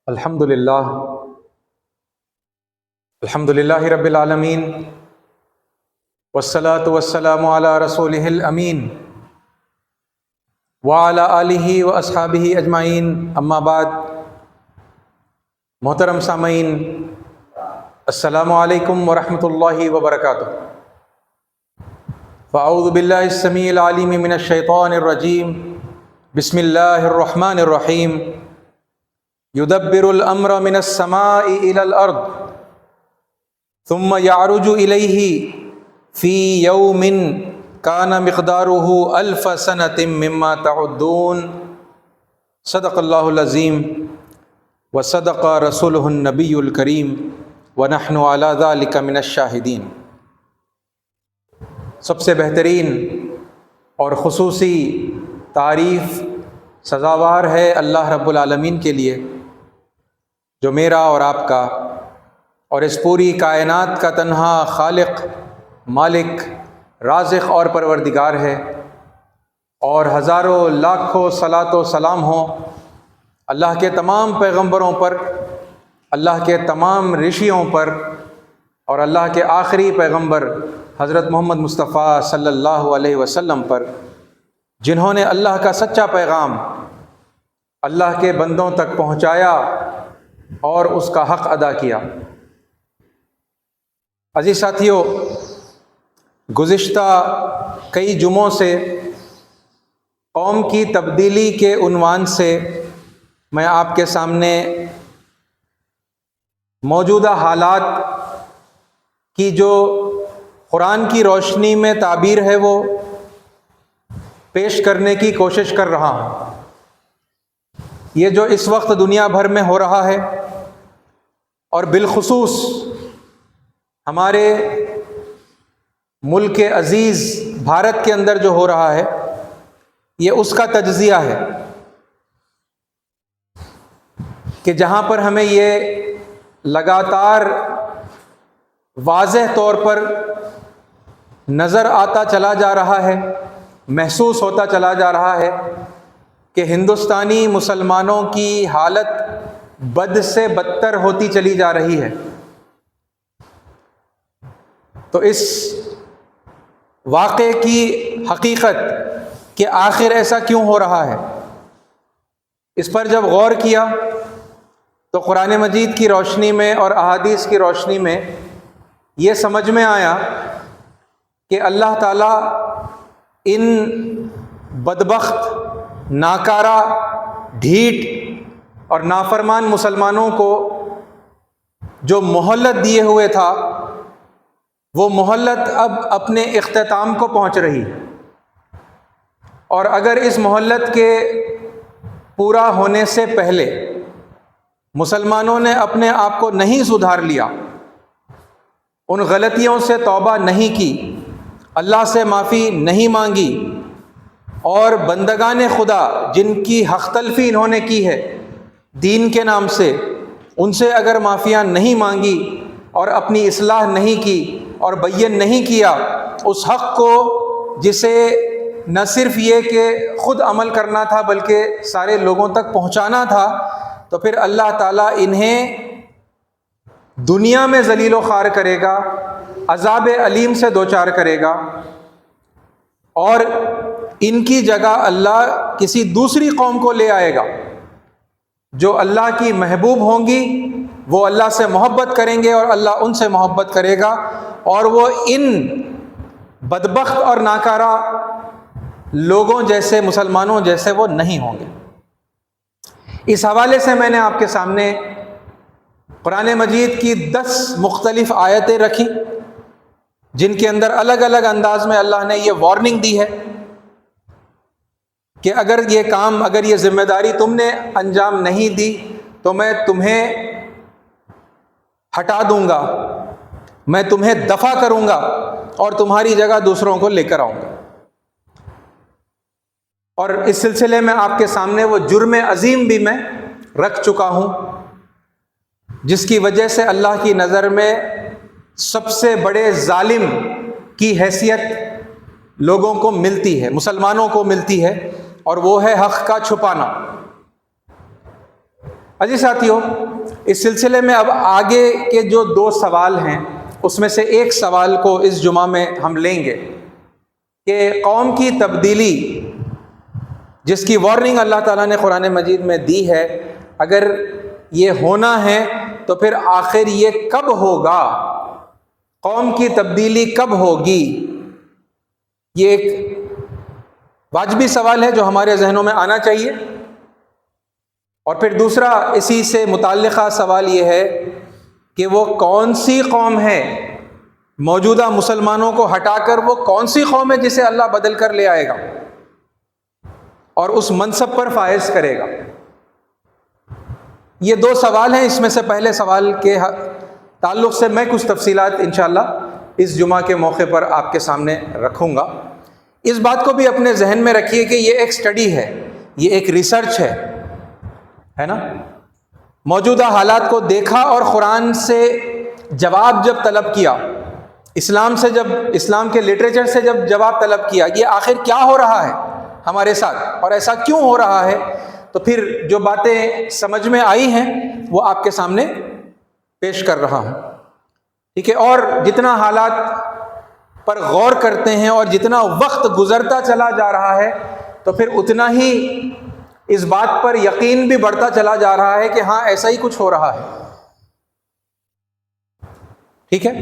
الحمد للہ رب العالمین والصلاة والسلام علی رسولہ الامین وعلی آلہ واصحابہ اجمعین، اما بعد۔ محترم سامعین، السلام علیکم ورحمۃ اللہ وبرکاتہ۔ فاعوذ باللہ السمیع العلیم من الشیطان الرجیم، بسم اللہ الرحمن الرحیم۔ یدبر الامر من السماء الى الارض ثم يعرج الیہ فی یوم کان مقدارہ الف سنۃ مما تعدون۔ صدق اللہ العظیم وصدق رسولہ النبی الکریم ونحن علی ذلک من الشاہدین۔ سب سے بہترین اور خصوصی تعریف سزاوار ہے اللہ رب العالمین کے لیے، جو میرا اور آپ کا اور اس پوری کائنات کا تنہا خالق، مالک، رازق اور پروردگار ہے، اور ہزاروں لاکھوں صلاۃ و سلام ہوں اللہ کے تمام پیغمبروں پر، اللہ کے تمام رشیوں پر، اور اللہ کے آخری پیغمبر حضرت محمد مصطفیٰ صلی اللہ علیہ وسلم پر، جنہوں نے اللہ کا سچا پیغام اللہ کے بندوں تک پہنچایا اور اس کا حق ادا کیا۔ عزیز ساتھیو، گزشتہ کئی جمعوں سے قوم کی تبدیلی کے عنوان سے میں آپ کے سامنے موجودہ حالات کی جو قرآن کی روشنی میں تعبیر ہے وہ پیش کرنے کی کوشش کر رہا ہوں۔ یہ جو اس وقت دنیا بھر میں ہو رہا ہے، اور بالخصوص ہمارے ملک عزیز بھارت کے اندر جو ہو رہا ہے، یہ اس کا تجزیہ ہے کہ جہاں پر ہمیں یہ لگاتار واضح طور پر نظر آتا چلا جا رہا ہے، محسوس ہوتا چلا جا رہا ہے کہ ہندوستانی مسلمانوں کی حالت بد سے بدتر ہوتی چلی جا رہی ہے۔ تو اس واقعے کی حقیقت کہ آخر ایسا کیوں ہو رہا ہے، اس پر جب غور کیا تو قرآن مجید کی روشنی میں اور احادیث کی روشنی میں یہ سمجھ میں آیا کہ اللہ تعالیٰ ان بدبخت، ناکارہ، ڈھیٹ اور نافرمان مسلمانوں کو جو مہلت دیے ہوئے تھا، وہ مہلت اب اپنے اختتام کو پہنچ رہی ہے، اور اگر اس مہلت کے پورا ہونے سے پہلے مسلمانوں نے اپنے آپ کو نہیں سدھار لیا، ان غلطیوں سے توبہ نہیں کی، اللہ سے معافی نہیں مانگی، اور بندگان خدا جن کی حق تلفی انہوں نے کی ہے دین کے نام سے، ان سے اگر معافیاں نہیں مانگی اور اپنی اصلاح نہیں کی اور بیان نہیں کیا اس حق کو، جسے نہ صرف یہ کہ خود عمل کرنا تھا بلکہ سارے لوگوں تک پہنچانا تھا، تو پھر اللہ تعالیٰ انہیں دنیا میں ذلیل و خوار کرے گا، عذاب علیم سے دوچار کرے گا، اور ان کی جگہ اللہ کسی دوسری قوم کو لے آئے گا جو اللہ کی محبوب ہوں گی، وہ اللہ سے محبت کریں گے اور اللہ ان سے محبت کرے گا، اور وہ ان بدبخت اور ناکارہ لوگوں جیسے، مسلمانوں جیسے وہ نہیں ہوں گے۔ اس حوالے سے میں نے آپ کے سامنے قرآن مجید کی 10 مختلف آیتیں رکھی، جن کے اندر الگ الگ انداز میں اللہ نے یہ وارننگ دی ہے کہ اگر یہ کام، اگر یہ ذمہ داری تم نے انجام نہیں دی تو میں تمہیں ہٹا دوں گا، میں تمہیں دفع کروں گا اور تمہاری جگہ دوسروں کو لے کر آؤں گا۔ اور اس سلسلے میں آپ کے سامنے وہ جرم عظیم بھی میں رکھ چکا ہوں، جس کی وجہ سے اللہ کی نظر میں سب سے بڑے ظالم کی حیثیت لوگوں کو ملتی ہے، مسلمانوں کو ملتی ہے، اور وہ ہے حق کا چھپانا۔ عزیز ساتھیوں، اس سلسلے میں اب آگے کے جو 2 سوال ہیں اس میں سے ایک سوال کو اس جمعہ میں ہم لیں گے کہ قوم کی تبدیلی جس کی وارننگ اللہ تعالیٰ نے قرآن مجید میں دی ہے، اگر یہ ہونا ہے تو پھر آخر یہ کب ہوگا؟ قوم کی تبدیلی کب ہوگی؟ یہ ایک واجبی سوال ہے جو ہمارے ذہنوں میں آنا چاہیے۔ اور پھر دوسرا اسی سے متعلقہ سوال یہ ہے کہ وہ کون سی قوم ہے، موجودہ مسلمانوں کو ہٹا کر وہ کون سی قوم ہے جسے اللہ بدل کر لے آئے گا اور اس منصب پر فائز کرے گا؟ یہ 2 سوال ہیں۔ اس میں سے پہلے سوال کے تعلق سے میں کچھ تفصیلات انشاءاللہ اس جمعہ کے موقع پر آپ کے سامنے رکھوں گا۔ اس بات کو بھی اپنے ذہن میں رکھیے کہ یہ ایک سٹڈی ہے، یہ ایک ریسرچ ہے نا۔ موجودہ حالات کو دیکھا اور قرآن سے جواب جب طلب کیا، اسلام کے لٹریچر سے جب جواب طلب کیا، یہ آخر کیا ہو رہا ہے ہمارے ساتھ اور ایسا کیوں ہو رہا ہے، تو پھر جو باتیں سمجھ میں آئی ہیں وہ آپ کے سامنے پیش کر رہا ہوں، ٹھیک ہے۔ اور جتنا حالات پر غور کرتے ہیں اور جتنا وقت گزرتا چلا جا رہا ہے تو پھر اتنا ہی اس بات پر یقین بھی بڑھتا چلا جا رہا ہے کہ ہاں ایسا ہی کچھ ہو رہا ہے، ٹھیک ہے۔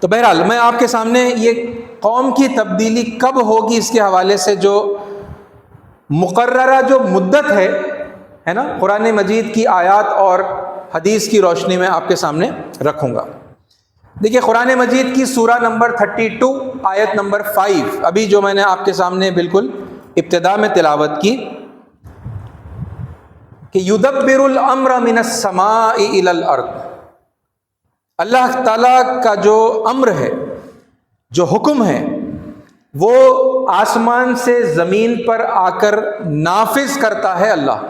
تو بہرحال میں آپ کے سامنے یہ قوم کی تبدیلی کب ہوگی اس کے حوالے سے جو مقررہ جو مدت ہے نا، قرآن مجید کی آیات اور حدیث کی روشنی میں آپ کے سامنے رکھوں گا۔ دیکھیے قرآن مجید کی سورہ نمبر 32 آیت نمبر 5 ابھی جو میں نے آپ کے سامنے بالکل ابتدا میں تلاوت کی کہ یدبر الامر من السماء الی الارض، اللہ تعالیٰ کا جو امر ہے، جو حکم ہے، وہ آسمان سے زمین پر آ کر نافذ کرتا ہے اللہ،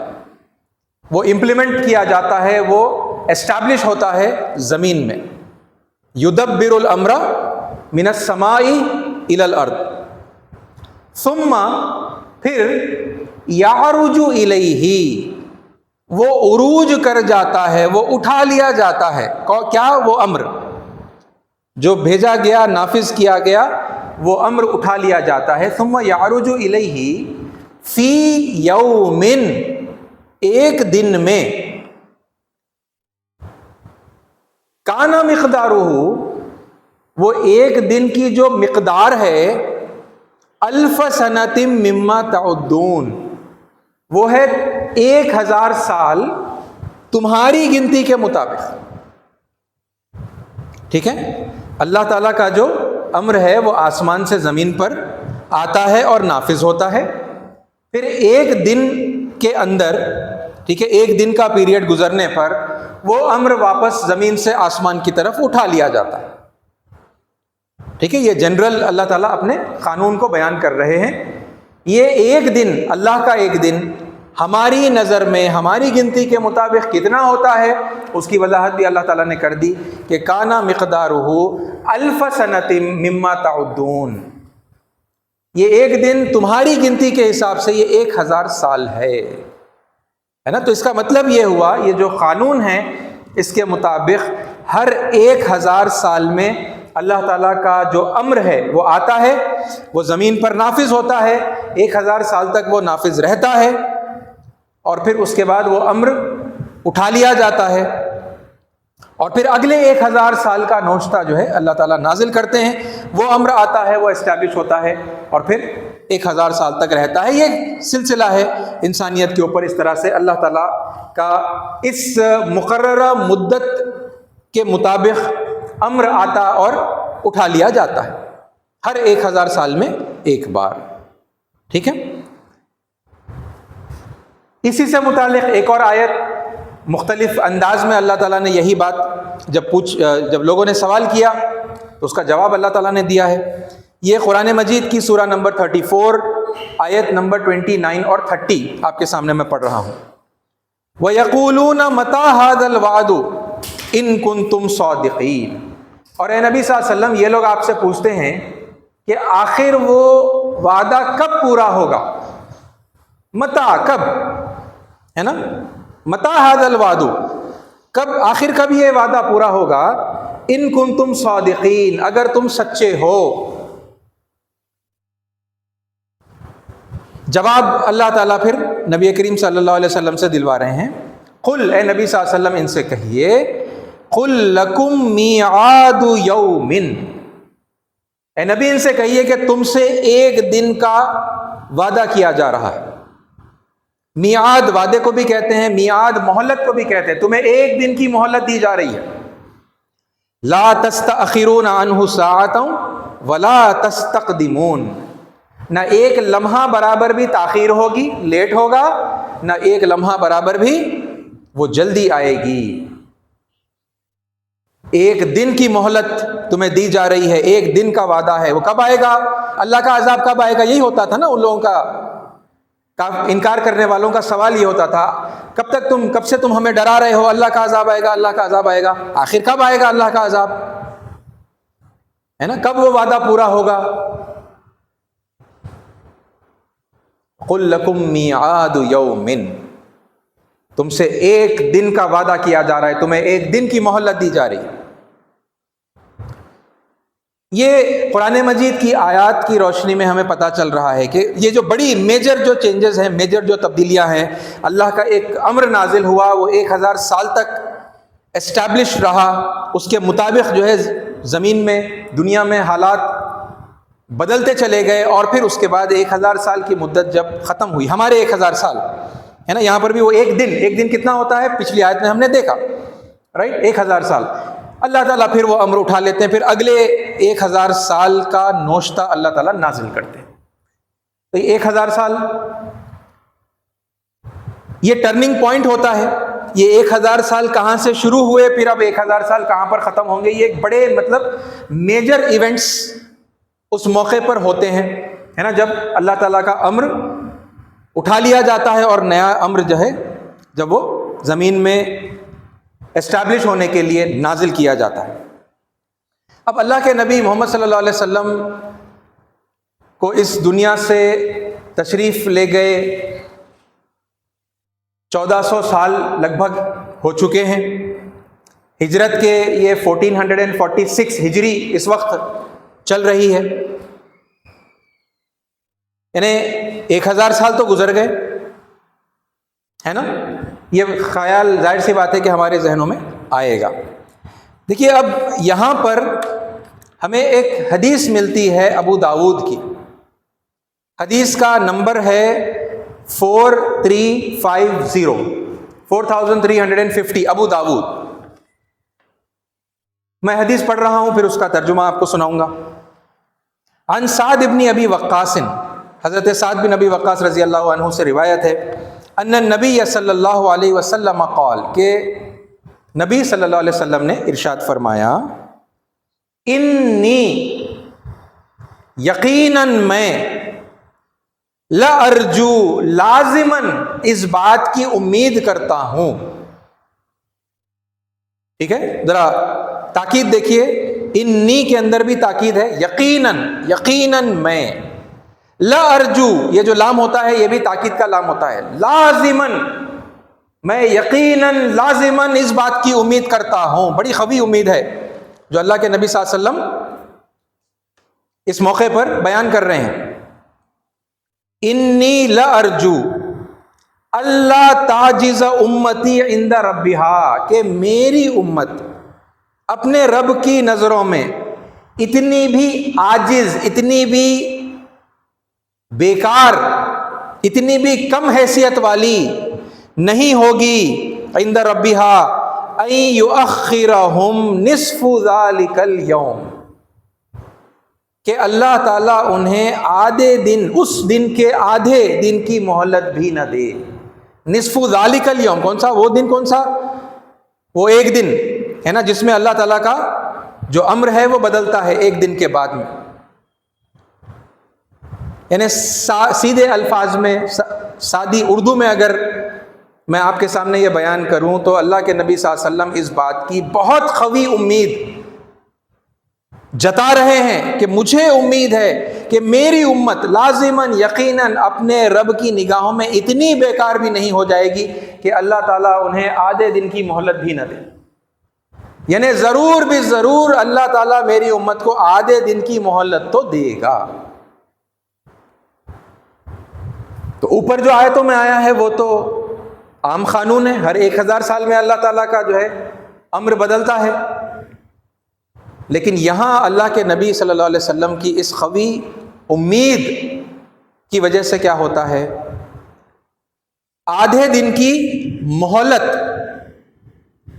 وہ امپلیمنٹ کیا جاتا ہے، وہ اسٹیبلش ہوتا ہے زمین میں۔ یدبر الامر من السماء الی الارض ثم پھر یعرج الیہ، وہ عروج کر جاتا ہے، وہ اٹھا لیا جاتا ہے۔ کیا؟ وہ امر جو بھیجا گیا، نافذ کیا گیا، وہ امر اٹھا لیا جاتا ہے۔ ثم یعرج الیہ فی یوم، ایک دن میں، کان مقدارہ، وہ ایک دن کی جو مقدار ہے، الف سنۃ مما تعدون، وہ ہے 1000 سال تمہاری گنتی کے مطابق، ٹھیک ہے۔ اللہ تعالیٰ کا جو امر ہے وہ آسمان سے زمین پر آتا ہے اور نافذ ہوتا ہے، پھر ایک دن کے اندر، ٹھیک ہے، ایک دن کا پیریڈ گزرنے پر وہ امر واپس زمین سے آسمان کی طرف اٹھا لیا جاتا ہے، ٹھیک ہے۔ یہ جنرل اللہ تعالیٰ اپنے قانون کو بیان کر رہے ہیں۔ یہ ایک دن، اللہ کا ایک دن ہماری نظر میں، ہماری گنتی کے مطابق کتنا ہوتا ہے، اس کی وضاحت بھی اللہ تعالیٰ نے کر دی کہ کانا مقدارہ الف سنۃ مما تعدون، یہ ایک دن تمہاری گنتی کے حساب سے یہ 1000 سال ہے نا۔ تو اس کا مطلب یہ ہوا، یہ جو قانون ہے اس کے مطابق ہر 1000 سال میں اللہ تعالیٰ کا جو امر ہے وہ آتا ہے، وہ زمین پر نافذ ہوتا ہے، 1000 سال تک وہ نافذ رہتا ہے، اور پھر اس کے بعد وہ امر اٹھا لیا جاتا ہے، اور پھر اگلے 1000 سال کا نوشتہ جو ہے اللہ تعالیٰ نازل کرتے ہیں، وہ امر آتا ہے، وہ اسٹیبلش ہوتا ہے، اور پھر 1000 سال تک رہتا ہے۔ یہ سلسلہ ہے انسانیت کے اوپر، اس طرح سے اللہ تعالیٰ کا اس مقررہ مدت کے مطابق امر آتا اور اٹھا لیا جاتا ہے، ہر 1000 سال میں ایک بار، ٹھیک ہے۔ اسی سے متعلق ایک اور آیت مختلف انداز میں اللہ تعالیٰ نے یہی بات جب لوگوں نے سوال کیا تو اس کا جواب اللہ تعالیٰ نے دیا ہے۔ یہ قرآن مجید کی سورہ نمبر 34 آیت نمبر 29 اور 30 آپ کے سامنے میں پڑھ رہا ہوں۔ وَيَقُولُونَ مَتَى هَذَا الْوَعْدُ إِن كُنتُمْ صَادِقِينَ، اور اے نبی صلی اللہ علیہ وسلم یہ لوگ آپ سے پوچھتے ہیں کہ آخر وہ وعدہ کب پورا ہوگا، متا کب ہے نا، متی ھذا الوعد، کب آخر کب یہ وعدہ پورا ہوگا؟ ان کنتم صادقین، اگر تم سچے ہو۔ جواب اللہ تعالیٰ پھر نبی کریم صلی اللہ علیہ وسلم سے دلوا رہے ہیں، قل، اے نبی صلی اللہ علیہ وسلم ان سے کہیے، قل لکم میعاد یوم، اے نبی ان سے کہیے کہ تم سے ایک دن کا وعدہ کیا جا رہا ہے۔ میعاد وعدے کو بھی کہتے ہیں، میعاد مہلت کو بھی کہتے ہیں، تمہیں ایک دن کی مہلت دی جا رہی ہے۔ لا تستأخرون عنہ ساعۃ ولا تستقدمون، نہ ایک لمحہ برابر بھی تاخیر ہوگی، لیٹ ہوگا، نہ ایک لمحہ برابر بھی وہ جلدی آئے گی۔ ایک دن کی مہلت تمہیں دی جا رہی ہے، ایک دن کا وعدہ ہے۔ وہ کب آئے گا؟ اللہ کا عذاب کب آئے گا؟ یہی ہوتا تھا نا ان لوگوں کا، انکار کرنے والوں کا سوال یہ ہوتا تھا، کب سے تم ہمیں ڈرا رہے ہو، اللہ کا عذاب آئے گا، اللہ کا عذاب آئے گا، آخر کب آئے گا اللہ کا عذاب؟ ہے نا، کب وہ وعدہ پورا ہوگا؟ قل لکم میعاد یوم، تم سے ایک دن کا وعدہ کیا جا رہا ہے، تمہیں ایک دن کی مہلت دی جا رہی ہے۔ یہ قرآن مجید کی آیات کی روشنی میں ہمیں پتہ چل رہا ہے کہ یہ جو بڑی میجر جو چینجز ہیں، میجر جو تبدیلیاں ہیں، اللہ کا ایک امر نازل ہوا، وہ 1000 سال تک اسٹیبلش رہا، اس کے مطابق جو ہے زمین میں، دنیا میں حالات بدلتے چلے گئے، اور پھر اس کے بعد 1000 سال کی مدت جب ختم ہوئی، ہمارے 1000 سال ہے نا، یہاں پر بھی وہ ایک دن کتنا ہوتا ہے؟ پچھلی آیت میں ہم نے دیکھا، رائٹ، 1000 سال۔ اللہ تعالیٰ پھر وہ امر اٹھا لیتے ہیں، پھر اگلے 1000 سال کا نوشتہ اللہ تعالیٰ نازل کرتے ہیں۔ تو یہ 1000 سال یہ ٹرننگ پوائنٹ ہوتا ہے، یہ 1000 سال کہاں سے شروع ہوئے، پھر اب 1000 سال کہاں پر ختم ہوں گے، یہ ایک بڑے میجر ایونٹس اس موقع پر ہوتے ہیں، ہے نا، جب اللہ تعالیٰ کا امر اٹھا لیا جاتا ہے اور نیا امر جو ہے جب وہ زمین میں اسٹیبلش ہونے کے لیے نازل کیا جاتا ہے۔ اب اللہ کے نبی محمد صلی اللہ علیہ وسلم کو اس دنیا سے تشریف لے گئے 1400 سال لگ بھگ ہو چکے ہیں، ہجرت کے یہ 1446 ہجری اس وقت چل رہی ہے، یعنی 1000 سال تو گزر گئے، ہے نا۔ یہ خیال ظاہر سی بات ہے کہ ہمارے ذہنوں میں آئے گا۔ دیکھیے اب یہاں پر ہمیں ایک حدیث ملتی ہے ابو داؤد کی، حدیث کا نمبر ہے 4350 ابو داؤد۔ میں حدیث پڑھ رہا ہوں، پھر اس کا ترجمہ آپ کو سناؤں گا۔ عن سعد ابن ابی وقاص، حضرت سعد بن ابی وقاص رضی اللہ عنہ سے روایت ہے، ان النبی صلی اللہ علیہ وسلم قال، کہ نبی صلی اللہ علیہ وسلم نے ارشاد فرمایا، انی، یقیناً میں، لارجو، لازماً اس بات کی امید کرتا ہوں، ٹھیک ہے، ذرا تاکید دیکھیے، انی کے اندر بھی تاکید ہے، یقیناً میں، لارجو، یہ جو لام ہوتا ہے یہ بھی تاکید کا لام ہوتا ہے، لازماً، میں یقیناً لازماً اس بات کی امید کرتا ہوں، بڑی قوی امید ہے جو اللہ کے نبی صلی اللہ علیہ وسلم اس موقع پر بیان کر رہے ہیں۔ انی لارجو اللہ تعجز امتی عند ربہا، کہ میری امت اپنے رب کی نظروں میں اتنی بھی عاجز، اتنی بھی بیکار، اتنی بھی کم حیثیت والی نہیں ہوگی، عند ربہا ان یؤخرہم نصف ذلک الیوم، کہ اللہ تعالیٰ انہیں آدھے دن، اس دن کے آدھے دن کی مہلت بھی نہ دے۔ نصف ذالک الیوم، کون سا وہ دن، کون سا وہ ایک دن ہے نا، جس میں اللہ تعالیٰ کا جو امر ہے وہ بدلتا ہے ایک دن کے بعد میں، یعنی سیدھے الفاظ میں، سادی اردو میں اگر میں آپ کے سامنے یہ بیان کروں تو اللہ کے نبی صلی اللہ علیہ وسلم اس بات کی بہت قوی امید جتا رہے ہیں کہ مجھے امید ہے کہ میری امت لازماً یقیناً اپنے رب کی نگاہوں میں اتنی بیکار بھی نہیں ہو جائے گی کہ اللہ تعالیٰ انہیں آدھے دن کی مہلت بھی نہ دے. یعنی ضرور بھی ضرور اللہ تعالیٰ میری امت کو آدھے دن کی مہلت تو دے گا. تو اوپر جو آیتوں میں آیا ہے وہ تو عام قانون ہے، ہر 1000 سال میں اللہ تعالیٰ کا جو ہے امر بدلتا ہے. لیکن یہاں اللہ کے نبی صلی اللہ علیہ وسلم کی اس قوی امید کی وجہ سے کیا ہوتا ہے، آدھے دن کی مہلت،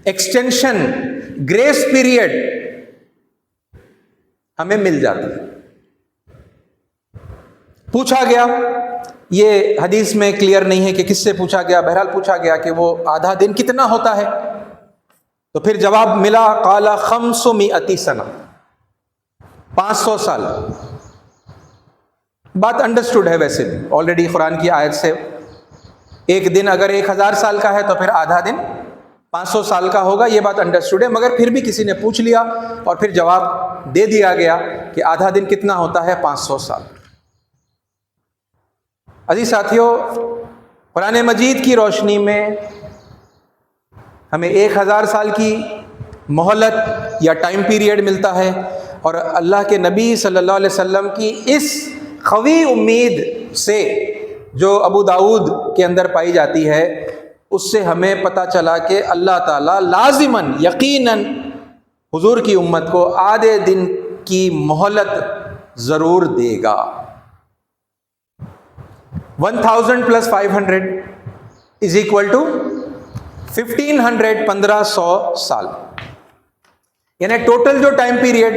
ایکسٹینشن، گریس پیریڈ ہمیں مل جاتی ہے. پوچھا گیا، یہ حدیث میں کلیئر نہیں ہے کہ کس سے پوچھا گیا، بہرحال پوچھا گیا کہ وہ آدھا دن کتنا ہوتا ہے، تو پھر جواب ملا قال 500 سنہ، 500 سال. بات انڈرسٹوڈ ہے ویسے بھی آلریڈی قرآن کی آیت سے. ایک دن اگر 1000 سال کا ہے تو پھر آدھا دن 500 سال کا ہوگا، یہ بات انڈرسٹوڈ ہے. مگر پھر بھی کسی نے پوچھ لیا اور پھر جواب دے دیا گیا کہ آدھا دن کتنا ہوتا ہے، 500 سال. عزیز ساتھیوں، قرآن مجید کی روشنی میں ہمیں 1000 سال کی مہلت یا ٹائم پیریڈ ملتا ہے، اور اللہ کے نبی صلی اللہ علیہ وسلم کی اس قوی امید سے جو ابو داؤد کے اندر پائی جاتی ہے، اس سے ہمیں پتہ چلا کہ اللہ تعالیٰ لازماً یقیناً حضور کی امت کو آدھے دن کی مہلت ضرور دے گا. 1000 + 500 = 1500، 1500 سال. یعنی ٹوٹل جو ٹائم پیریڈ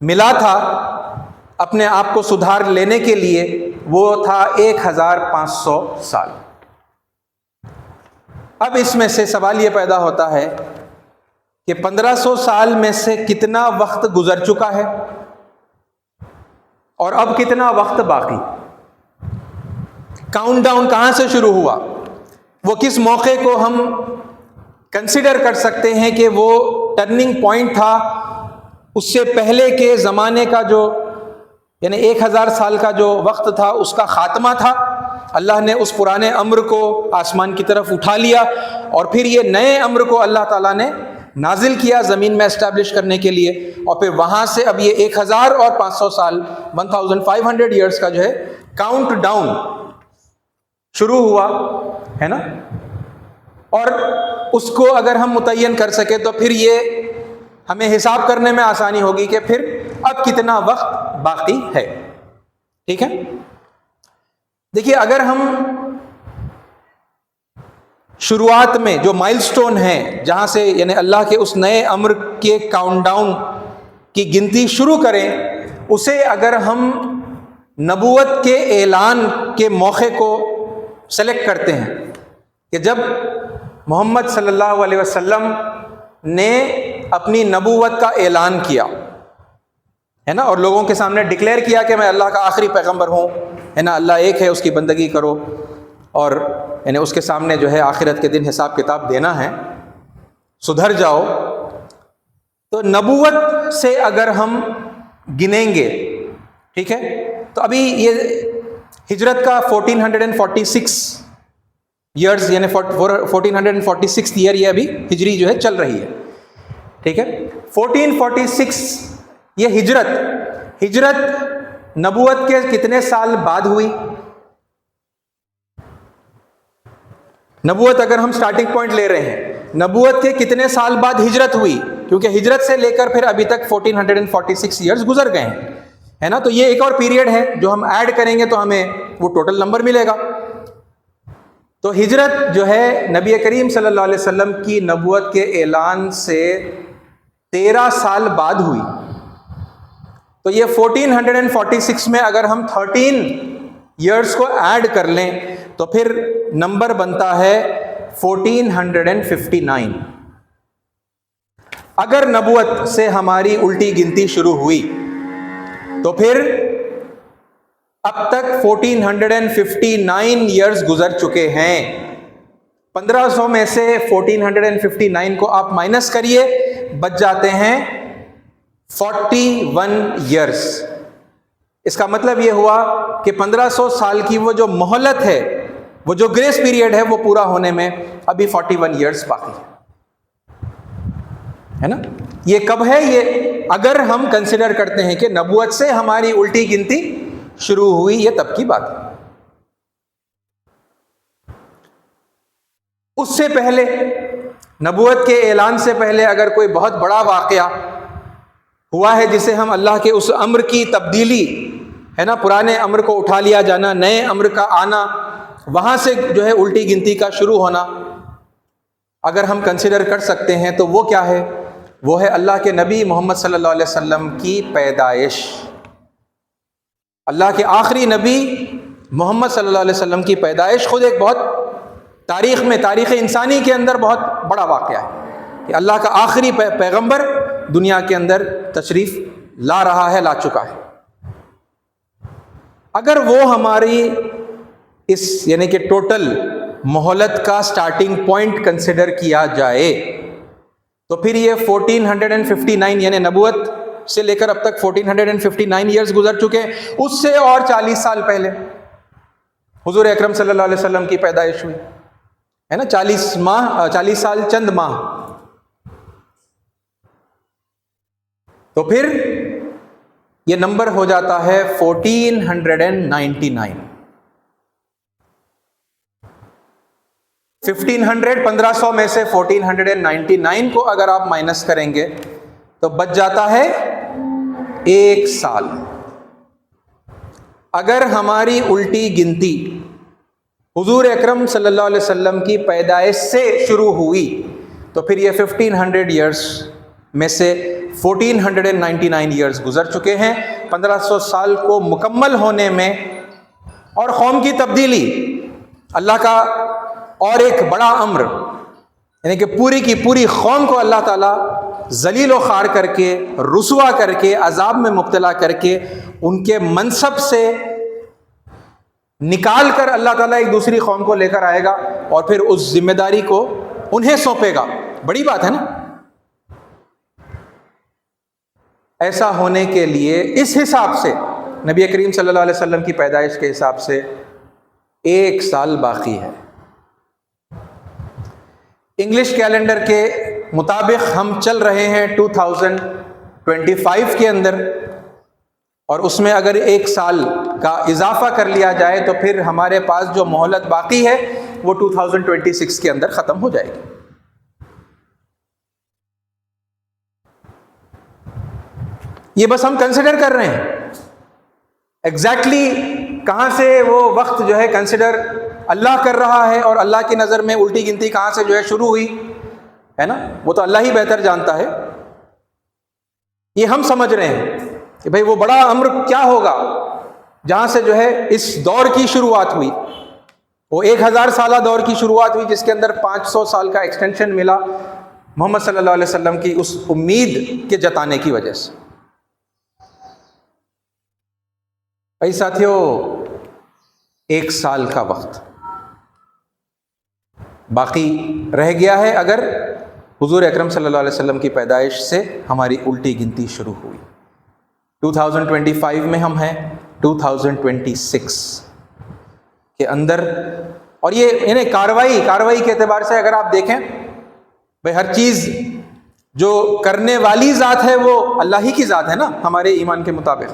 ملا تھا اپنے آپ کو سدھار لینے کے لیے وہ تھا 1500 سال. اب اس میں سے سوال یہ پیدا ہوتا ہے کہ 1500 سال میں سے کتنا وقت گزر چکا ہے اور اب کتنا وقت باقی. کاؤنٹ ڈاؤن کہاں سے شروع ہوا، وہ کس موقع کو ہم کنسیڈر کر سکتے ہیں کہ وہ ٹرننگ پوائنٹ تھا. اس سے پہلے کے زمانے کا جو یعنی 1000 سال کا جو وقت تھا اس کا خاتمہ تھا. اللہ نے اس پرانے امر کو آسمان کی طرف اٹھا لیا اور پھر یہ نئے امر کو اللہ تعالیٰ نے نازل کیا زمین میں اسٹیبلش کرنے کے لیے، اور پھر وہاں سے اب یہ 1000 اور 500 سال 1500 ایئرس کا جو ہے کاؤنٹ ڈاؤن شروع ہوا ہے نا. اور اس کو اگر ہم متعین کر سکے تو پھر یہ ہمیں حساب کرنے میں آسانی ہوگی کہ پھر اب کتنا وقت باقی ہے. ٹھیک ہے، دیکھیے اگر ہم شروعات میں جو مائل سٹون ہیں جہاں سے یعنی اللہ کے اس نئے امر کے کاؤنٹ ڈاؤن کی گنتی شروع کریں، اسے اگر ہم نبوت کے اعلان کے موقع کو سلیکٹ کرتے ہیں کہ جب محمد صلی اللہ علیہ وسلم نے اپنی نبوت کا اعلان کیا ہے نا، اور لوگوں کے سامنے ڈکلیئر کیا کہ میں اللہ کا آخری پیغمبر ہوں ہے نا، اللہ ایک ہے، اس کی بندگی کرو، اور یعنی اس کے سامنے جو ہے آخرت کے دن حساب کتاب دینا ہے، سدھر جاؤ. تو نبوت سے اگر ہم گنیں گے، ٹھیک ہے، تو ابھی یہ ہجرت کا 1446 ایئرز یعنی 1446 ایئر یہ ابھی ہجری جو ہے چل رہی ہے. ٹھیک ہے، 1446 یہ ہجرت نبوت کے کتنے سال بعد ہوئی؟ نبوت اگر ہم سٹارٹنگ پوائنٹ لے رہے ہیں، نبوت کے کتنے سال بعد ہجرت ہوئی؟ کیونکہ ہجرت سے لے کر پھر ابھی تک 1446 ایئرز گزر گئے ہیں ہے نا. تو یہ ایک اور پیریڈ ہے جو ہم ایڈ کریں گے تو ہمیں وہ ٹوٹل نمبر ملے گا. تو ہجرت جو ہے نبی کریم صلی اللہ علیہ وسلم کی نبوت کے اعلان سے 13 سال بعد ہوئی. تو یہ 1446 میں اگر ہم 13 ایئرس کو ایڈ کر لیں تو پھر نمبر بنتا ہے 1459. اگر نبوت سے ہماری الٹی گنتی شروع ہوئی تو پھر اب تک 1459 ایئرز گزر چکے ہیں. 1500 میں سے 1459 کو آپ مائنس کریے، بچ جاتے ہیں 41 ایئرز. اس کا مطلب یہ ہوا کہ 1500 سال کی وہ جو مہلت ہے، وہ جو گریس پیریڈ ہے، وہ پورا ہونے میں ابھی 41 ایئرز باقی ہے نا۔ یہ کب ہے؟ یہ اگر ہم کنسیڈر کرتے ہیں کہ نبوت سے ہماری الٹی گنتی شروع ہوئی، یہ تب کی بات ہے۔ اس سے پہلے، نبوت کے اعلان سے پہلے اگر کوئی بہت بڑا واقعہ ہوا ہے جسے ہم اللہ کے اس امر کی تبدیلی ہے نا، پرانے امر کو اٹھا لیا جانا، نئے امر کا آنا، وہاں سے جو ہے الٹی گنتی کا شروع ہونا، اگر ہم کنسیڈر کر سکتے ہیں تو وہ کیا ہے؟ وہ ہے اللہ کے نبی محمد صلی اللہ علیہ وسلم کی پیدائش۔ اللہ کے آخری نبی محمد صلی اللہ علیہ وسلم کی پیدائش خود ایک بہت تاریخ میں، تاریخ انسانی کے اندر بہت بڑا واقعہ ہے کہ اللہ کا آخری پیغمبر دنیا کے اندر تشریف لا رہا ہے، لا چکا ہے۔ اگر وہ ہماری اس یعنی کہ ٹوٹل مہلت کا سٹارٹنگ پوائنٹ کنسیڈر کیا جائے تو پھر یہ 1459 یعنی نبوت سے لے کر اب تک 1459 ایئرز گزر چکے ہیں۔ اس سے اور 40 سال پہلے حضور اکرم صلی اللہ علیہ وسلم کی پیدائش ہوئی ہے نا، 40 سال چند ماہ۔ تو پھر یہ نمبر ہو جاتا ہے 1499۔ 1500 میں سے 1499 کو اگر آپ مائنس کریں گے تو بچ جاتا ہے 1 سال۔ اگر ہماری الٹی گنتی حضور اکرم صلی اللہ علیہ وسلم کی پیدائش سے شروع ہوئی تو پھر یہ 1500 ایئرز میں سے 1499 ایئرز گزر چکے ہیں۔ 1500 سال کو مکمل ہونے میں اور قوم کی تبدیلی، اللہ کا اور ایک بڑا امر، یعنی کہ پوری کی پوری قوم کو اللہ تعالیٰ ذلیل و خوار کر کے، رسوا کر کے، عذاب میں مبتلا کر کے، ان کے منصب سے نکال کر اللہ تعالیٰ ایک دوسری قوم کو لے کر آئے گا اور پھر اس ذمہ داری کو انہیں سونپے گا۔ بڑی بات ہے نا۔ ایسا ہونے کے لیے اس حساب سے نبی کریم صلی اللہ علیہ وسلم کی پیدائش کے حساب سے 1 سال باقی ہے۔ انگلش کیلنڈر کے مطابق ہم چل رہے ہیں 2025 کے اندر، اور اس میں اگر 1 سال کا اضافہ کر لیا جائے تو پھر ہمارے پاس جو مہلت باقی ہے وہ 2026 کے اندر ختم ہو جائے گی۔ یہ بس ہم کنسیڈر کر رہے ہیں، ایگزیکٹلی کہاں سے وہ وقت جو ہے کنسیڈر اللہ کر رہا ہے اور اللہ کی نظر میں الٹی گنتی کہاں سے جو ہے شروع ہوئی ہے نا، وہ تو اللہ ہی بہتر جانتا ہے۔ یہ ہم سمجھ رہے ہیں کہ بھئی وہ بڑا امر کیا ہوگا جہاں سے جو ہے اس دور کی شروعات ہوئی، وہ 1000 سالہ دور کی شروعات ہوئی جس کے اندر 500 سال کا ایکسٹینشن ملا محمد صلی اللہ علیہ وسلم کی اس امید کے جتانے کی وجہ سے۔ بھائی ساتھیو، 1 سال کا وقت باقی رہ گیا ہے اگر حضور اکرم صلی اللہ علیہ وسلم کی پیدائش سے ہماری الٹی گنتی شروع ہوئی۔ 2025 میں ہم ہیں 2026 کے اندر، اور یہ یعنی کاروائی کے اعتبار سے اگر آپ دیکھیں بھئی ہر چیز جو کرنے والی ذات ہے وہ اللہ ہی کی ذات ہے نا ہمارے ایمان کے مطابق۔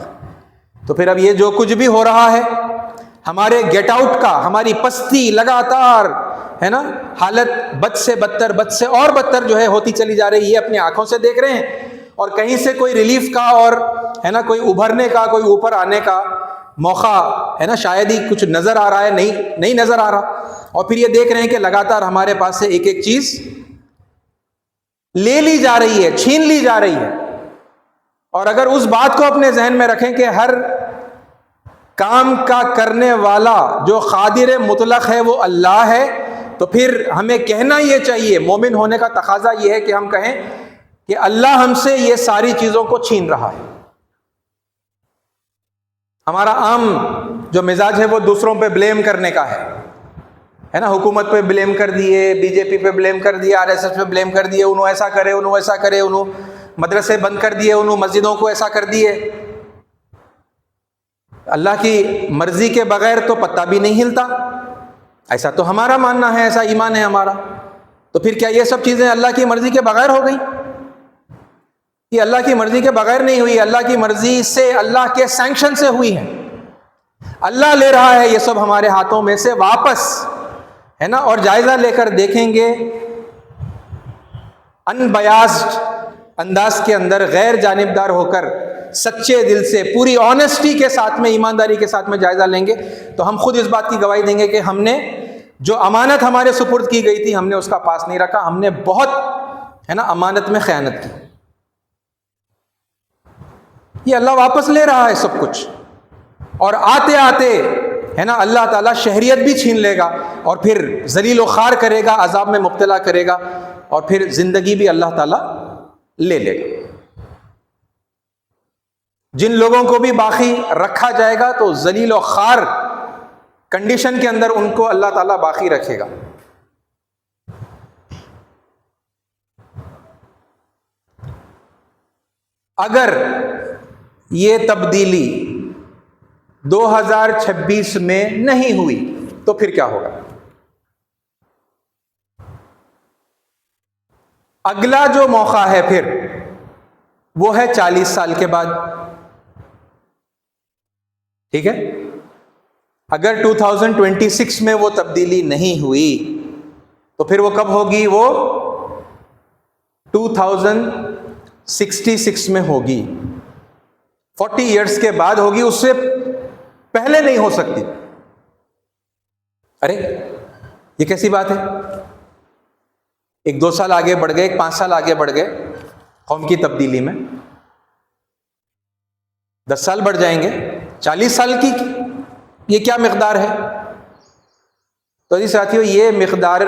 تو پھر اب یہ جو کچھ بھی ہو رہا ہے ہمارے گیٹ آؤٹ کا، ہماری پستی لگاتار ہے نا، حالت بد سے اور بدتر جو ہے ہوتی چلی جا رہی ہے، اپنی آنکھوں سے دیکھ رہے ہیں، اور کہیں سے کوئی ریلیف کا اور ہے نا کوئی ابھرنے کا، کوئی اوپر آنے کا موقع ہے نا شاید ہی کچھ نظر آ رہا ہے، نہیں نظر آ رہا، اور پھر یہ دیکھ رہے ہیں کہ لگاتار ہمارے پاس سے ایک چیز لے لی جا رہی ہے، چھین لی جا رہی ہے۔ اور اگر اس بات کو اپنے ذہن میں رکھیں کہ ہر کام کا کرنے والا جو قادر مطلق ہے وہ اللہ ہے، تو پھر ہمیں کہنا یہ چاہیے، مومن ہونے کا تقاضا یہ ہے کہ ہم کہیں کہ اللہ ہم سے یہ ساری چیزوں کو چھین رہا ہے۔ ہمارا عام جو مزاج ہے وہ دوسروں پہ بلیم کرنے کا ہے نا، حکومت پہ بلیم کر دیے، بی جے پی پہ بلیم کر دیے، RSS پہ بلیم کر دیے، انہوں ایسا کرے، انہوں مدرسے بند کر دیے، انہوں مسجدوں کو ایسا کر دیے۔ اللہ کی مرضی کے بغیر تو پتا بھی نہیں ہلتا، ایسا تو ہمارا ماننا ہے، ایسا ایمان ہے ہمارا۔ تو پھر کیا یہ سب چیزیں اللہ کی مرضی کے بغیر ہو گئی؟ یہ اللہ کی مرضی کے بغیر نہیں ہوئی، اللہ کی مرضی سے، اللہ کے سینکشن سے ہوئی ہے۔ اللہ لے رہا ہے یہ سب ہمارے ہاتھوں میں سے واپس، ہے نا، اور جائزہ لے کر دیکھیں گے ان بیاسڈ انداز کے اندر، غیر جانبدار ہو کر، سچے دل سے، پوری آنیسٹی کے ساتھ میں، ایمانداری کے ساتھ میں جائزہ لیں گے تو ہم خود اس بات کی گواہی دیں گے کہ ہم نے جو امانت ہمارے سپرد کی گئی تھی، ہم نے اس کا پاس نہیں رکھا، ہم نے بہت، ہے نا، امانت میں خیانت کی۔ یہ اللہ واپس لے رہا ہے سب کچھ، اور آتے آتے، ہے نا، اللہ تعالیٰ شہریت بھی چھین لے گا، اور پھر ذلیل و خوار کرے گا، عذاب میں مبتلا کرے گا، اور پھر زندگی بھی اللہ تعالیٰ لے لے گا۔ جن لوگوں کو بھی باقی رکھا جائے گا تو ذلیل و خوار کنڈیشن کے اندر ان کو اللہ تعالیٰ باقی رکھے گا۔ اگر یہ تبدیلی 2026 میں نہیں ہوئی تو پھر کیا ہوگا؟ اگلا جو موقع ہے پھر وہ ہے 40 سال کے بعد، ٹھیک ہے؟ اگر 2026 میں وہ تبدیلی نہیں ہوئی تو پھر وہ کب ہوگی؟ وہ 2066 میں ہوگی، 40 ایئرس کے بعد ہوگی، اس سے پہلے نہیں ہو سکتی۔ ارے یہ کیسی بات ہے؟ 1-2 سال آگے بڑھ گئے، 5 سال آگے بڑھ گئے قوم کی تبدیلی میں، 10 سال بڑھ جائیں گے، 40 سال کی یہ کیا مقدار ہے؟ تو جی ساتھیو، یہ مقدار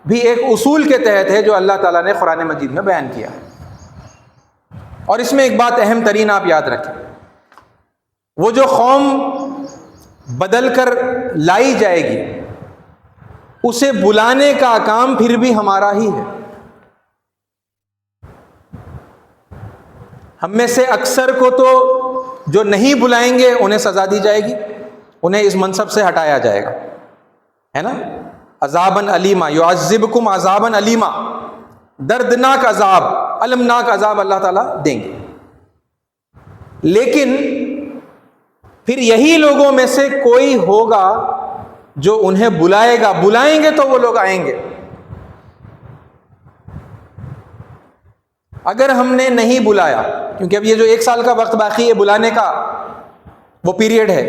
بھی ایک اصول کے تحت ہے جو اللہ تعالیٰ نے قرآن مجید میں بیان کیا ہے۔ اور اس میں ایک بات اہم ترین آپ یاد رکھیں، وہ جو قوم بدل کر لائی جائے گی اسے بلانے کا کام پھر بھی ہمارا ہی ہے۔ ہم میں سے اکثر کو تو جو نہیں بلائیں گے انہیں سزا دی جائے گی، انہیں اس منصب سے ہٹایا جائے گا، ہے نا، عذاباً علیما، یعذبکم عذاباً علیما، دردناک عذاب، المناک عذاب اللہ تعالیٰ دیں گے۔ لیکن پھر یہی لوگوں میں سے کوئی ہوگا جو انہیں بلائے گا، بلائیں گے تو وہ لوگ آئیں گے۔ اگر ہم نے نہیں بلایا، کیونکہ اب یہ جو 1 سال کا وقت باقی ہے بلانے کا، وہ پیریڈ ہے،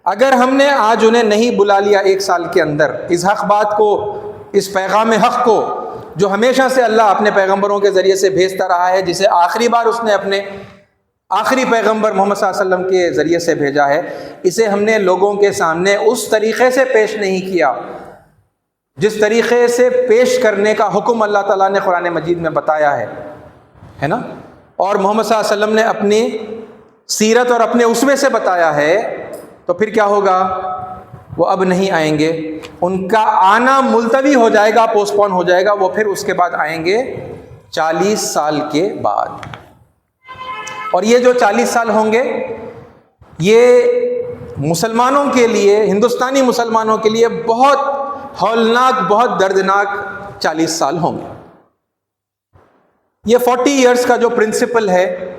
اگر ہم نے آج انہیں نہیں بلا لیا 1 سال کے اندر، اس حق بات کو، اس پیغام حق کو جو ہمیشہ سے اللہ اپنے پیغمبروں کے ذریعے سے بھیجتا رہا ہے، جسے آخری بار اس نے اپنے آخری پیغمبر محمد صلی اللہ علیہ وسلم کے ذریعے سے بھیجا ہے، اسے ہم نے لوگوں کے سامنے اس طریقے سے پیش نہیں کیا جس طریقے سے پیش کرنے کا حکم اللہ تعالیٰ نے قرآن مجید میں بتایا ہے نا، اور محمد صلی اللہ علیہ وسلم نے اپنی سیرت اور اپنے اسوے سے بتایا ہے، تو پھر کیا ہوگا؟ وہ اب نہیں آئیں گے، ان کا آنا ملتوی ہو جائے گا، پوسٹ پون ہو جائے گا، وہ پھر اس کے بعد آئیں گے 40 سال کے بعد۔ اور یہ جو 40 سال ہوں گے یہ مسلمانوں کے لیے، ہندوستانی مسلمانوں کے لیے بہت ہولناک، بہت دردناک 40 سال ہوں گے۔ یہ 40 ایئرس کا جو پرنسپل ہے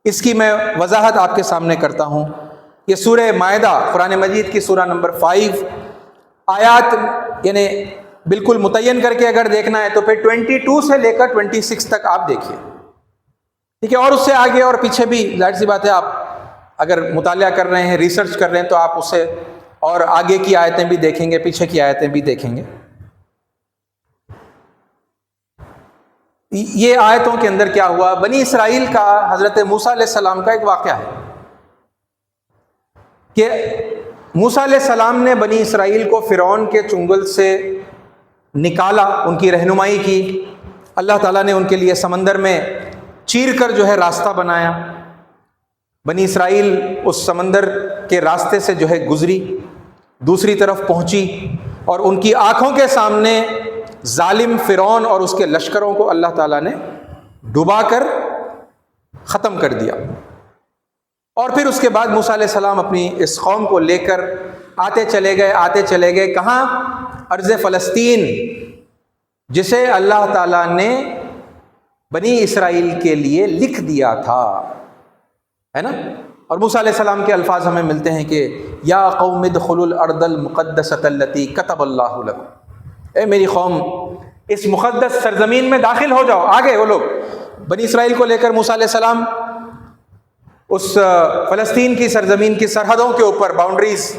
اس کی میں وضاحت آپ کے سامنے کرتا ہوں۔ یہ سورہ مائدہ، قرآن مجید کی سورہ نمبر 5 آیات، یعنی بالکل متعین کر کے اگر دیکھنا ہے تو پھر 22 سے لے کر 26 تک آپ دیکھیے، ٹھیک ہے؟ اور اس سے آگے اور پیچھے بھی ظاہر سی بات ہے، آپ اگر مطالعہ کر رہے ہیں، ریسرچ کر رہے ہیں، تو آپ اس سے اور آگے کی آیتیں بھی دیکھیں گے، پیچھے کی آیتیں بھی دیکھیں گے۔ یہ آیتوں کے اندر کیا ہوا؟ بنی اسرائیل کا، حضرت موسیٰ علیہ السلام کا ایک واقعہ ہے کہ موسیٰ علیہ السلام نے بنی اسرائیل کو فرعون کے چنگل سے نکالا، ان کی رہنمائی کی، اللہ تعالیٰ نے ان کے لیے سمندر میں چیر کر جو ہے راستہ بنایا، بنی اسرائیل اس سمندر کے راستے سے جو ہے گزری، دوسری طرف پہنچی، اور ان کی آنکھوں کے سامنے ظالم فرعون اور اس کے لشکروں کو اللہ تعالیٰ نے ڈبا کر ختم کر دیا۔ اور پھر اس کے بعد موسیٰ علیہ السلام اپنی اس قوم کو لے کر آتے چلے گئے کہاں؟ ارض فلسطین، جسے اللہ تعالیٰ نے بنی اسرائیل کے لیے لکھ دیا تھا، ہے نا؟ اور موسیٰ علیہ السلام کے الفاظ ہمیں ملتے ہیں کہ یا قوم ادخلوا الارض المقدسۃ التي كتب اللہ لكم، اے میری قوم اس مقدس سرزمین میں داخل ہو جاؤ۔ آگے وہ لوگ بنی اسرائیل کو لے کر موسیٰ علیہ السلام اس فلسطین کی سرزمین کی سرحدوں کے اوپر، باؤنڈریز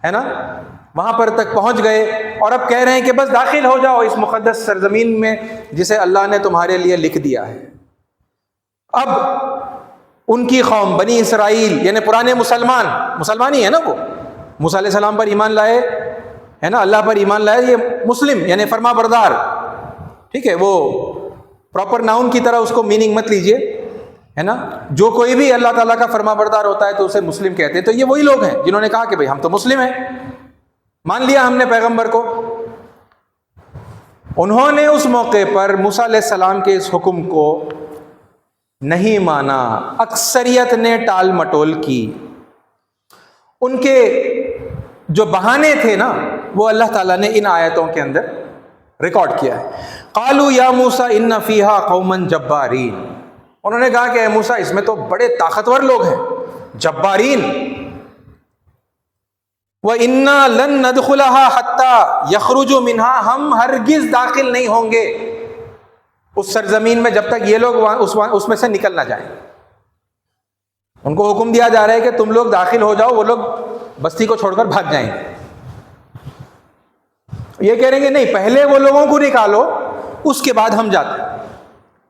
ہے نا، وہاں پر تک پہنچ گئے، اور اب کہہ رہے ہیں کہ بس داخل ہو جاؤ اس مقدس سرزمین میں جسے اللہ نے تمہارے لیے لکھ دیا ہے۔ اب ان کی قوم بنی اسرائیل یعنی پرانے مسلمان ہی ہے نا، وہ موسیٰ علیہ السلام پر ایمان لائے، ہے نا، اللہ پر ایمان لائے، یہ مسلم یعنی فرما بردار، ٹھیک ہے، وہ پراپر ناؤن کی طرح اس کو میننگ مت لیجئے، ہے نا، جو کوئی بھی اللہ تعالیٰ کا فرما بردار ہوتا ہے تو اسے مسلم کہتے ہیں۔ تو یہ وہی لوگ ہیں جنہوں نے کہا کہ بھئی ہم تو مسلم ہیں، مان لیا ہم نے پیغمبر کو۔ انہوں نے اس موقع پر موسیٰ علیہ السلام کے اس حکم کو نہیں مانا، اکثریت نے ٹال مٹول کی۔ ان کے جو بہانے تھے نا، وہ اللہ تعالیٰ نے ان آیتوں کے اندر ریکارڈ کیا ہے۔ قالوا یا موسیٰ ان فیہا قوما جبارین، انہوں نے کہا کہ اے موسیٰ اس میں تو بڑے طاقتور لوگ ہیں، جبارین۔ وَإِنَّا لَن نَدْخُلَهَا حَتَّى يَخْرُجُوا مِنْهَا، ہم ہرگز داخل نہیں ہوں گے اس سرزمین میں جب تک یہ لوگ اس میں سے نکل نہ جائیں۔ ان کو حکم دیا جا رہا ہے کہ تم لوگ داخل ہو جاؤ، وہ لوگ بستی کو چھوڑ کر بھاگ جائیں گے۔ یہ کہہ رہے ہیں کہ نہیں، پہلے وہ لوگوں کو نکالو اس کے بعد ہم جاتے ہیں۔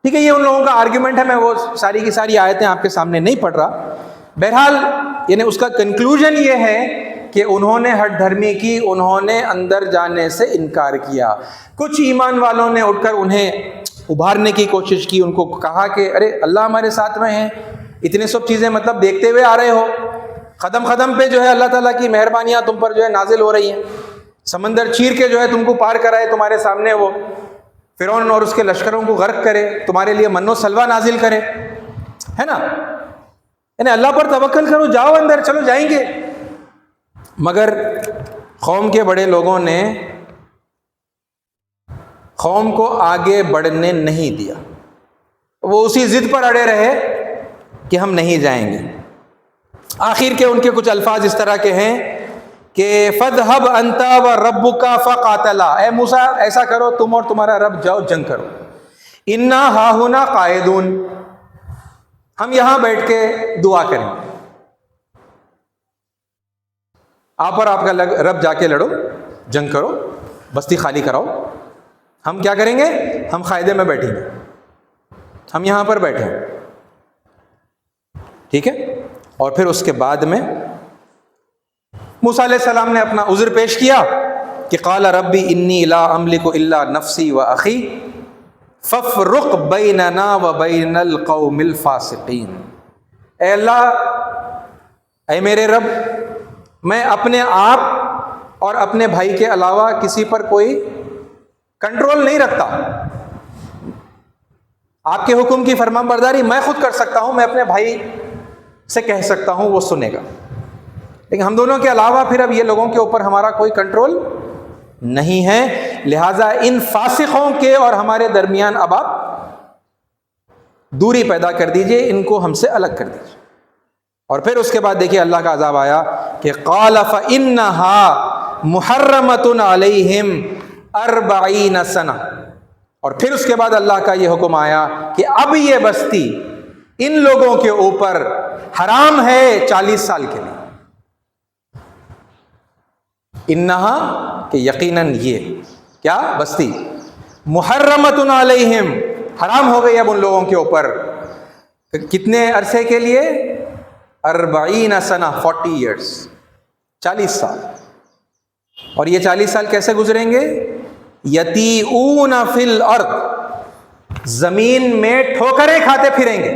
ٹھیک ہے، یہ ان لوگوں کا آرگیومنٹ ہے، میں وہ ساری کی ساری آیتیں آپ کے سامنے نہیں پڑھ رہا۔ بہرحال یعنی اس کا کنکلوژن یہ ہے کہ انہوں نے ہٹ دھرمی کی، انہوں نے اندر جانے سے انکار کیا۔ کچھ ایمان والوں نے اٹھ کر انہیں ابھارنے کی کوشش کی، ان کو کہا کہ ارے اللہ ہمارے ساتھ میں ہے، اتنے سب چیزیں مطلب دیکھتے ہوئے آ رہے ہو، قدم قدم پہ جو ہے اللہ تعالیٰ کی مہربانیاں تم پر جو ہے نازل ہو رہی ہیں، سمندر چیر کے جو ہے تم کو پار کرائے تمہارے سامنے، وہ فرعون اور اس کے لشکروں کو غرق کرے، تمہارے لیے من و سلوہ نازل کرے، ہے نا، یعنی اللہ پر توکل کرو، جاؤ اندر، چلو جائیں گے۔ مگر قوم کے بڑے لوگوں نے قوم کو آگے بڑھنے نہیں دیا، وہ اسی ضد پر اڑے رہے کہ ہم نہیں جائیں گے۔ آخر کے ان کے کچھ الفاظ اس طرح کے ہیں کہ فَاذْهَبْ أَنْتَ وَرَبُّكَ فَقَاتِلَا، اے موسیٰ ایسا کرو تم اور تمہارا رب جاؤ جنگ کرو، إِنَّا هَاهُنَا قَاعِدُونَ، ہم یہاں بیٹھ کے دعا کریں گے، آپ اور آپ کا رب جا کے لڑو، جنگ کرو، بستی خالی کراؤ، ہم کیا کریں گے، ہم قاعدے میں بیٹھیں گے، ہم یہاں پر بیٹھے ہیں، ٹھیک ہے۔ اور پھر اس کے بعد میں موسیٰ علیہ السلام نے اپنا عذر پیش کیا کہ قال ربی انی لا املک الا نفسی و اخی فافرق بیننا و بین القوم الفاسقین، اے اللہ، اے میرے رب، میں اپنے آپ اور اپنے بھائی کے علاوہ کسی پر کوئی کنٹرول نہیں رکھتا، آپ کے حکم کی فرما برداری میں خود کر سکتا ہوں، میں اپنے بھائی سے کہہ سکتا ہوں، وہ سنے گا، لیکن ہم دونوں کے علاوہ پھر اب یہ لوگوں کے اوپر ہمارا کوئی کنٹرول نہیں ہے، لہٰذا ان فاسقوں کے اور ہمارے درمیان اب آپ دوری پیدا کر دیجئے، ان کو ہم سے الگ کر دیجئے۔ اور پھر اس کے بعد دیکھیے اللہ کا عذاب آیا کہ قال فإنها محرمۃ علیہم 40 سنہ، اور پھر اس کے بعد اللہ کا یہ حکم آیا کہ اب یہ بستی ان لوگوں کے اوپر حرام ہے 40 سال کے لیے۔ انہا کہ یقیناً یہ کیا بستی محرمۃ علیہم، حرام ہو گئی اب ان لوگوں کے اوپر، کتنے عرصے کے لیے، 40 سنہ، 40 ایئرس، 40 سال۔ اور یہ 40 سال کیسے گزریں گے، یتیعون فی الارض، زمین میں ٹھوکریں کھاتے پھریں گے،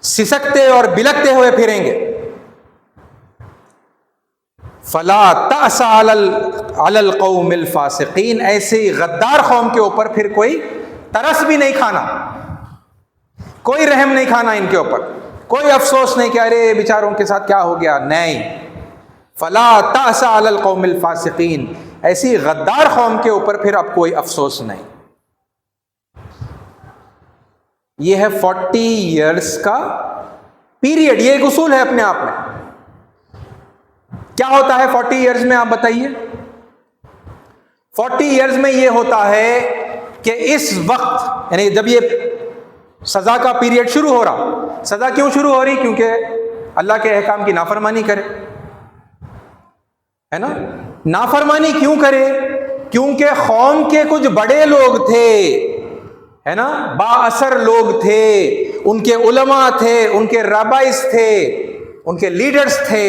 سسکتے اور بلکتے ہوئے پھریں گے۔ فلا تأس علی القوم الفاسقین، ایسے غدار قوم کے اوپر پھر کوئی ترس بھی نہیں کھانا، کوئی رحم نہیں کھانا ان کے اوپر، کوئی افسوس نہیں کہ ارے بیچاروں کے ساتھ کیا ہو گیا، نہیں. فلا تأس علی القوم الفاسقین، ایسی غدار قوم کے اوپر پھر اب کوئی افسوس نہیں. یہ ہے 40 ایئرس کا پیریڈ. یہ ایک اصول ہے اپنے آپ میں. کیا ہوتا ہے 40 ایئرز میں، آپ بتائیے. 40 ایئرز میں یہ ہوتا ہے کہ اس وقت، یعنی جب یہ سزا کا پیریڈ شروع ہو رہا، سزا کیوں شروع ہو رہی؟ کیونکہ اللہ کے احکام کی نافرمانی کرے، ہے نا. نافرمانی کیوں کرے؟ کیونکہ قوم کے کچھ بڑے لوگ تھے، ہے نا، با اثر لوگ تھے، ان کے علماء تھے، ان کے رابائز تھے، ان کے لیڈرز تھے.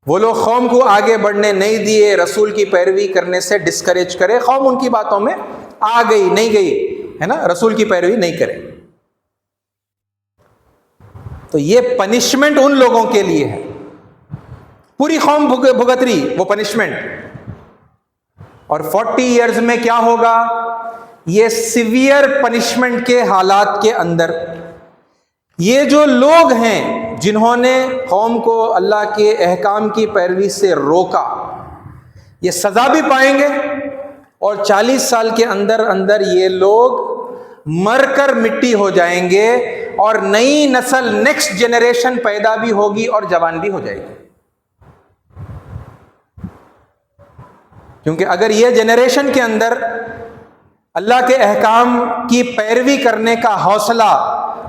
وہ لوگ قوم کو آگے بڑھنے نہیں دیے، رسول کی پیروی کرنے سے ڈسکریج کرے. قوم ان کی باتوں میں آ گئی، نہیں گئی، ہے نا، رسول کی پیروی نہیں کرے. تو یہ پنشمنٹ ان لوگوں کے لیے ہے. پوری قوم بھگت رہی وہ پنشمنٹ. اور 40 ایئرز میں کیا ہوگا؟ یہ سیویئر پنشمنٹ کے حالات کے اندر یہ جو لوگ ہیں جنہوں نے قوم کو اللہ کے احکام کی پیروی سے روکا، یہ سزا بھی پائیں گے، اور 40 سال کے اندر اندر یہ لوگ مر کر مٹی ہو جائیں گے، اور نئی نسل، نیکسٹ جنریشن پیدا بھی ہوگی اور جوان بھی ہو جائے گی. کیونکہ اگر یہ جنریشن کے اندر اللہ کے احکام کی پیروی کرنے کا حوصلہ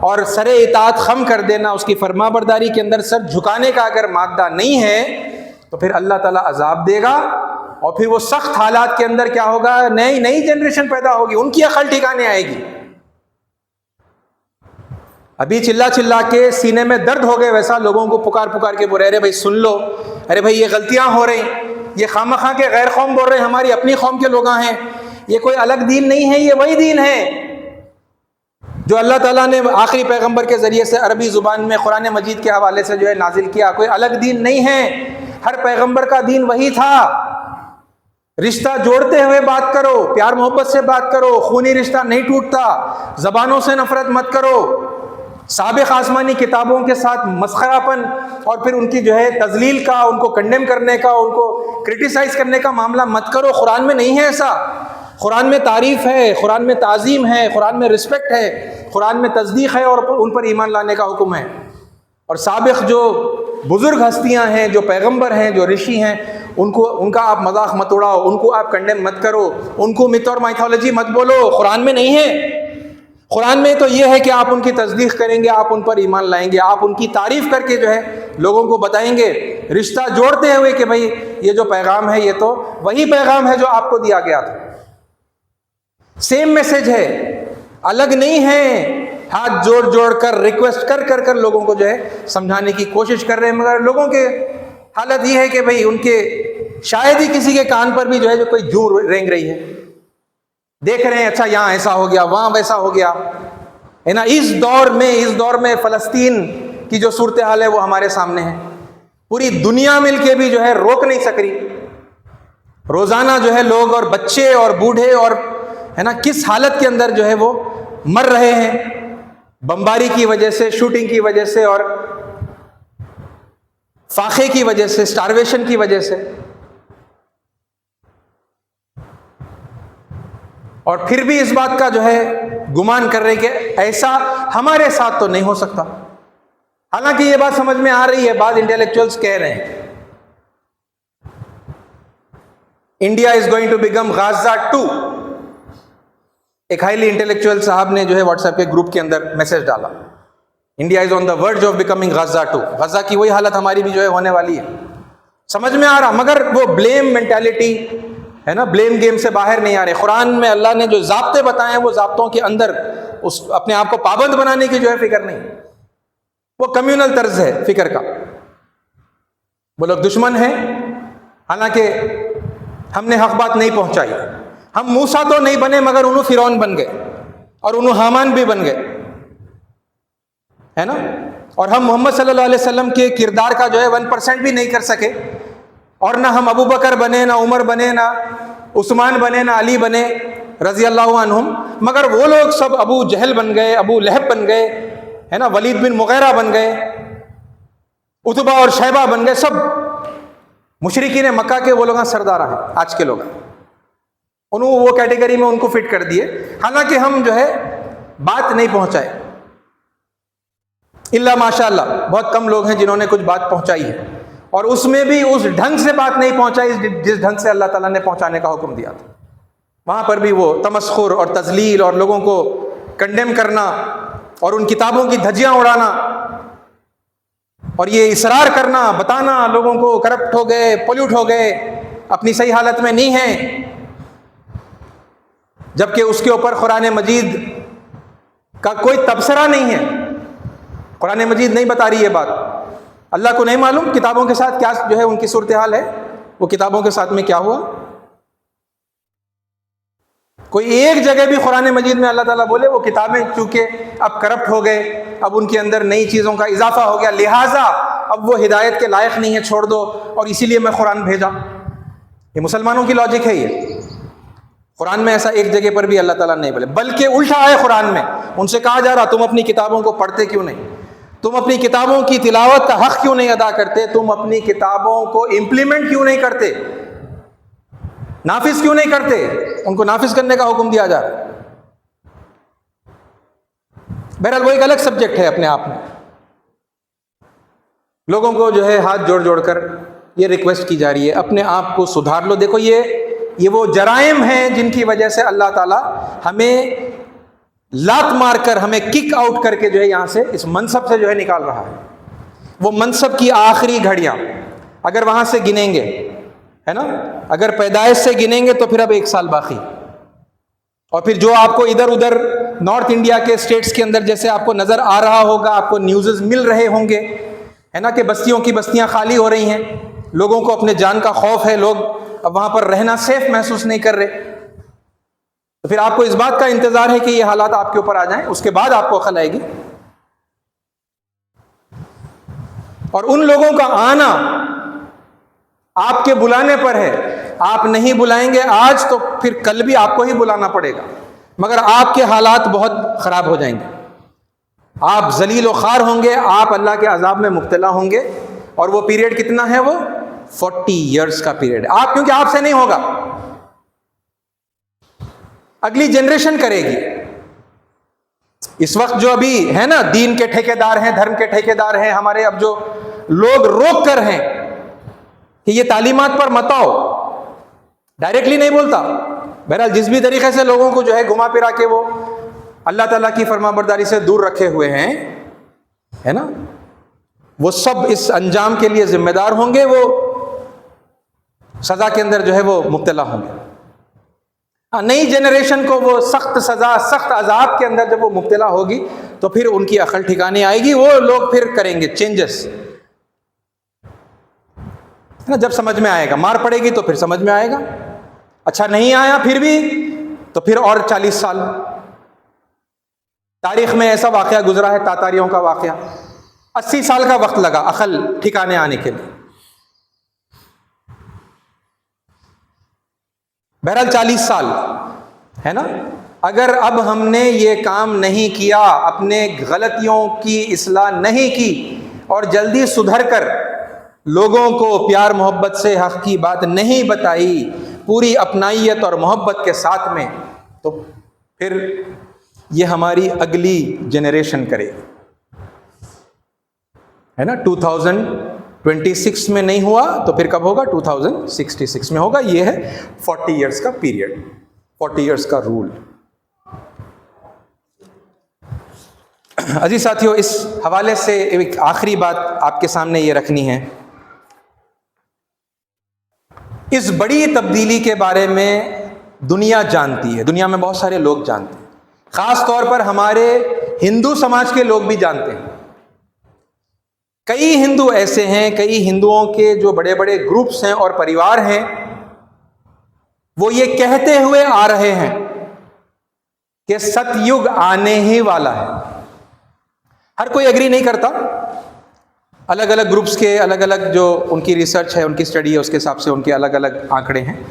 اور سر اطاعت خم کر دینا، اس کی فرما برداری کے اندر سر جھکانے کا اگر مادہ نہیں ہے، تو پھر اللہ تعالیٰ عذاب دے گا. اور پھر وہ سخت حالات کے اندر کیا ہوگا؟ نئی جنریشن پیدا ہوگی، ان کی عقل ٹھکانے آئے گی. ابھی چلا کے سینے میں درد ہو گئے ویسا لوگوں کو پکار کے بول رہے، ارے بھائی سن لو، ارے بھائی یہ غلطیاں ہو رہی، یہ خامخواہ کے غیر قوم بول رہے ہیں، ہماری اپنی قوم کے لوگ ہیں، یہ کوئی الگ دین نہیں ہے، یہ وہی دین ہے جو اللہ تعالیٰ نے آخری پیغمبر کے ذریعے سے عربی زبان میں قرآن مجید کے حوالے سے جو ہے نازل کیا. کوئی الگ دین نہیں ہے، ہر پیغمبر کا دین وہی تھا. رشتہ جوڑتے ہوئے بات کرو، پیار محبت سے بات کرو، خونی رشتہ نہیں ٹوٹتا، زبانوں سے نفرت مت کرو، سابق آسمانی کتابوں کے ساتھ مسخرہ پن اور پھر ان کی جو ہے تذلیل کا، ان کو کنڈیم کرنے کا، ان کو کرٹیسائز کرنے کا معاملہ مت کرو. قرآن میں نہیں ہے ایسا. قرآن میں تعریف ہے، قرآن میں تعظیم ہے، قرآن میں رسپیکٹ ہے، قرآن میں تصدیق ہے اور ان پر ایمان لانے کا حکم ہے. اور سابق جو بزرگ ہستیاں ہیں، جو پیغمبر ہیں، جو رشی ہیں، ان کا آپ مذاق مت اڑاؤ، ان کو آپ کنڈیم مت کرو، ان کو مت اور مائتھولوجی مت بولو. قرآن میں نہیں ہے. قرآن میں تو یہ ہے کہ آپ ان کی تصدیق کریں گے، آپ ان پر ایمان لائیں گے، آپ ان کی تعریف کر کے جو ہے لوگوں کو بتائیں گے، رشتہ جوڑتے ہوئے کہ بھائی یہ جو پیغام ہے یہ تو وہی پیغام ہے جو آپ کو دیا گیا تھا. سیم میسج ہے، الگ نہیں ہے. ہاتھ جوڑ کر ریکویسٹ کر لوگوں کو جو ہے سمجھانے کی کوشش کر رہے ہیں، مگر لوگوں کے حالت یہ ہے کہ بھائی ان کے شاید ہی کسی کے کان پر بھی جو ہے جو کوئی جوں رینگ رہی ہے. دیکھ رہے ہیں اچھا یہاں ایسا ہو گیا، وہاں ویسا ہو گیا، ہے نا. اس دور میں فلسطین کی جو صورتحال ہے وہ ہمارے سامنے ہے. پوری دنیا مل کے بھی جو ہے روک نہیں سک رہی. روزانہ جو ہے لوگ اور بچے اور بوڑھے اور ہے نا کس حالت کے اندر جو ہے وہ مر رہے ہیں، بمباری کی وجہ سے، شوٹنگ کی وجہ سے، اور فاقے کی وجہ سے، سٹارویشن کی وجہ سے. اور پھر بھی اس بات کا جو ہے گمان کر رہے کہ ایسا ہمارے ساتھ تو نہیں ہو سکتا. حالانکہ یہ بات سمجھ میں آ رہی ہے، بعض انٹیلیکچوئلز کہہ رہے ہیں India is going to become Gaza 2. ایک ہائیلی انٹیلیکچوئل صاحب نے جو ہے واٹس ایپ کے گروپ کے اندر میسج ڈالا، India is on the verge of becoming Gaza 2. Gaza کی وہی حالت ہماری بھی جو ہے ہونے والی ہے. سمجھ میں آ رہا، مگر وہ بلیم مینٹالٹی ہے نا، بلیم گیم سے باہر نہیں آ رہے. قرآن میں اللہ نے جو ضابطے بتائے ہیں وہ ضابطوں کے اندر اس اپنے آپ کو پابند بنانے کی جو ہے فکر نہیں. وہ کمیونل طرز ہے فکر کا. وہ لوگ دشمن ہیں، حالانکہ ہم نے حق بات نہیں پہنچائی. ہم موسیٰ تو نہیں بنے مگر انہوں فرعون بن گئے اور انہوں حامان بھی بن گئے، ہے نا. اور ہم محمد صلی اللہ علیہ وسلم کے کردار کا جو ہے 1% بھی نہیں کر سکے. اور نہ ہم ابو بکر بنے، نہ عمر بنے، نہ عثمان بنے، نہ علی بنے رضی اللہ عنہم، مگر وہ لوگ سب ابو جہل بن گئے، ابو لہب بن گئے، ہے نا, ولید بن مغیرہ بن گئے, عتبہ اور شیبہ بن گئے, سب مشرکین مکہ کے وہ لوگ سردار ہیں آج کے لوگ, انہوں وہ کیٹیگری میں ان کو فٹ کر دیے, حالانکہ ہم جو ہے بات نہیں پہنچائے, الا ماشاء اللہ بہت کم لوگ ہیں جنہوں نے کچھ بات پہنچائی ہے, اور اس میں بھی اس ڈھنگ سے بات نہیں پہنچائی جس ڈھنگ سے اللہ تعالیٰ نے پہنچانے کا حکم دیا تھا. وہاں پر بھی وہ تمسخر اور تذلیل اور لوگوں کو کنڈیم کرنا اور ان کتابوں کی دھجیاں اڑانا اور یہ اصرار کرنا, بتانا لوگوں کو کرپٹ ہو گئے, پولیوٹ ہو گئے, اپنی صحیح حالت میں نہیں ہیں, جبکہ اس کے اوپر قرآن مجید کا کوئی تبصرہ نہیں ہے. قرآن مجید نہیں بتا رہی یہ بات, اللہ کو نہیں معلوم کتابوں کے ساتھ کیا جو ہے ان کی صورتحال ہے, وہ کتابوں کے ساتھ میں کیا ہوا. کوئی ایک جگہ بھی قرآن مجید میں اللہ تعالیٰ بولے وہ کتابیں چونکہ اب کرپٹ ہو گئے, اب ان کے اندر نئی چیزوں کا اضافہ ہو گیا, لہٰذا اب وہ ہدایت کے لائق نہیں ہے, چھوڑ دو, اور اسی لیے میں قرآن بھیجا. یہ مسلمانوں کی لاجک ہے. یہ قرآن میں ایسا ایک جگہ پر بھی اللہ تعالیٰ نہیں بولے, بلکہ الٹا ہے قرآن میں ان سے کہا جا رہا تم اپنی کتابوں کو پڑھتے کیوں نہیں, تم اپنی کتابوں کی تلاوت کا حق کیوں نہیں ادا کرتے, تم اپنی کتابوں کو امپلیمنٹ کیوں نہیں کرتے, نافذ کیوں نہیں کرتے, ان کو نافذ کرنے کا حکم دیا جا رہا ہے. بہرحال وہ ایک الگ سبجیکٹ ہے اپنے آپ میں. لوگوں کو جو ہے ہاتھ جوڑ جوڑ کر یہ ریکویسٹ کی جا رہی ہے اپنے آپ کو سدھار لو. دیکھو یہ وہ جرائم ہیں جن کی وجہ سے اللہ تعالیٰ ہمیں لات مار کر, ہمیں کک آؤٹ کر کے جو ہے یہاں سے اس منصب سے جو ہے نکال رہا ہے. وہ منصب کی آخری گھڑیاں اگر وہاں سے گنیں گے, ہے نا, اگر پیدائش سے گنیں گے تو پھر اب 1 سال باقی, اور پھر جو آپ کو ادھر ادھر نارتھ انڈیا کے اسٹیٹس کے اندر جیسے آپ کو نظر آ رہا ہوگا, آپ کو نیوزز مل رہے ہوں گے, ہے نا, کہ بستیوں کی بستیاں خالی ہو رہی ہیں, لوگوں کو اپنے جان کا خوف ہے, لوگ اب وہاں پر رہنا سیف محسوس نہیں کر رہے. تو پھر آپ کو اس بات کا انتظار ہے کہ یہ حالات آپ کے اوپر آ جائیں, اس کے بعد آپ کو عقل آئے گی. اور ان لوگوں کا آنا آپ کے بلانے پر ہے, آپ نہیں بلائیں گے آج تو پھر کل بھی آپ کو ہی بلانا پڑے گا, مگر آپ کے حالات بہت خراب ہو جائیں گے, آپ ذلیل و خوار ہوں گے, آپ اللہ کے عذاب میں مبتلا ہوں گے. اور وہ پیریڈ کتنا ہے, وہ 40 ایئرس کا پیریڈ. آپ کیونکہ آپ سے نہیں ہوگا, اگلی جنریشن کرے گی. اس وقت جو ابھی ہے نا دین کے ٹھیکیدار ہیں, دھرم کے ٹھیکیدار ہیں ہمارے, اب جو لوگ روک کر ہیں کہ یہ تعلیمات پر مت آؤ, ڈائریکٹلی نہیں بولتا, بہرحال جس بھی طریقے سے لوگوں کو جو ہے گھما پھرا کے وہ اللہ تعالیٰ کی فرما برداری سے دور رکھے ہوئے ہیں, ہے نا, وہ سب اس انجام کے لیے ذمہ دار ہوں گے, وہ سزا کے اندر جو ہے وہ مبتلا ہوں گے. نئی جنریشن کو وہ سخت سزا, سخت عذاب کے اندر جب وہ مبتلا ہوگی تو پھر ان کی عقل ٹھکانے آئے گی, وہ لوگ پھر کریں گے چینجز, نا, جب سمجھ میں آئے گا. مار پڑے گی تو پھر سمجھ میں آئے گا, اچھا نہیں آیا پھر بھی تو پھر اور 40 سال. تاریخ میں ایسا واقعہ گزرا ہے, تاتاریوں کا واقعہ, 80 سال کا وقت لگا عقل ٹھکانے آنے کے لیے. بہرحال 40 سال ہے نا. اگر اب ہم نے یہ کام نہیں کیا, اپنے غلطیوں کی اصلاح نہیں کی اور جلدی سدھر کر لوگوں کو پیار محبت سے حق کی بات نہیں بتائی پوری اپنائیت اور محبت کے ساتھ میں, تو پھر یہ ہماری اگلی جنریشن کرے گی, ہے نا. 2026 میں نہیں ہوا تو پھر کب ہوگا, 2066 میں ہوگا. یہ ہے 40 ایئرس کا پیریڈ, 40 ایئرس کا رول. عزیز ساتھیوں, اس حوالے سے ایک آخری بات آپ کے سامنے یہ رکھنی ہے. اس بڑی تبدیلی کے بارے میں دنیا جانتی ہے, دنیا میں بہت سارے لوگ جانتے ہیں, خاص طور پر ہمارے ہندو سماج کے لوگ بھی جانتے ہیں. کئی ہندو ایسے ہیں, کئی ہندوؤں کے جو بڑے بڑے گروپس ہیں اور پریوار ہیں, وہ یہ کہتے ہوئے آ رہے ہیں کہ ست یگ آنے ہی والا ہے. ہر کوئی ایگری نہیں کرتا, الگ الگ گروپس کے الگ الگ جو ان کی ریسرچ ہے, ان کی اسٹڈی ہے, اس کے حساب سے ان کے الگ الگ آنکڑے ہیں.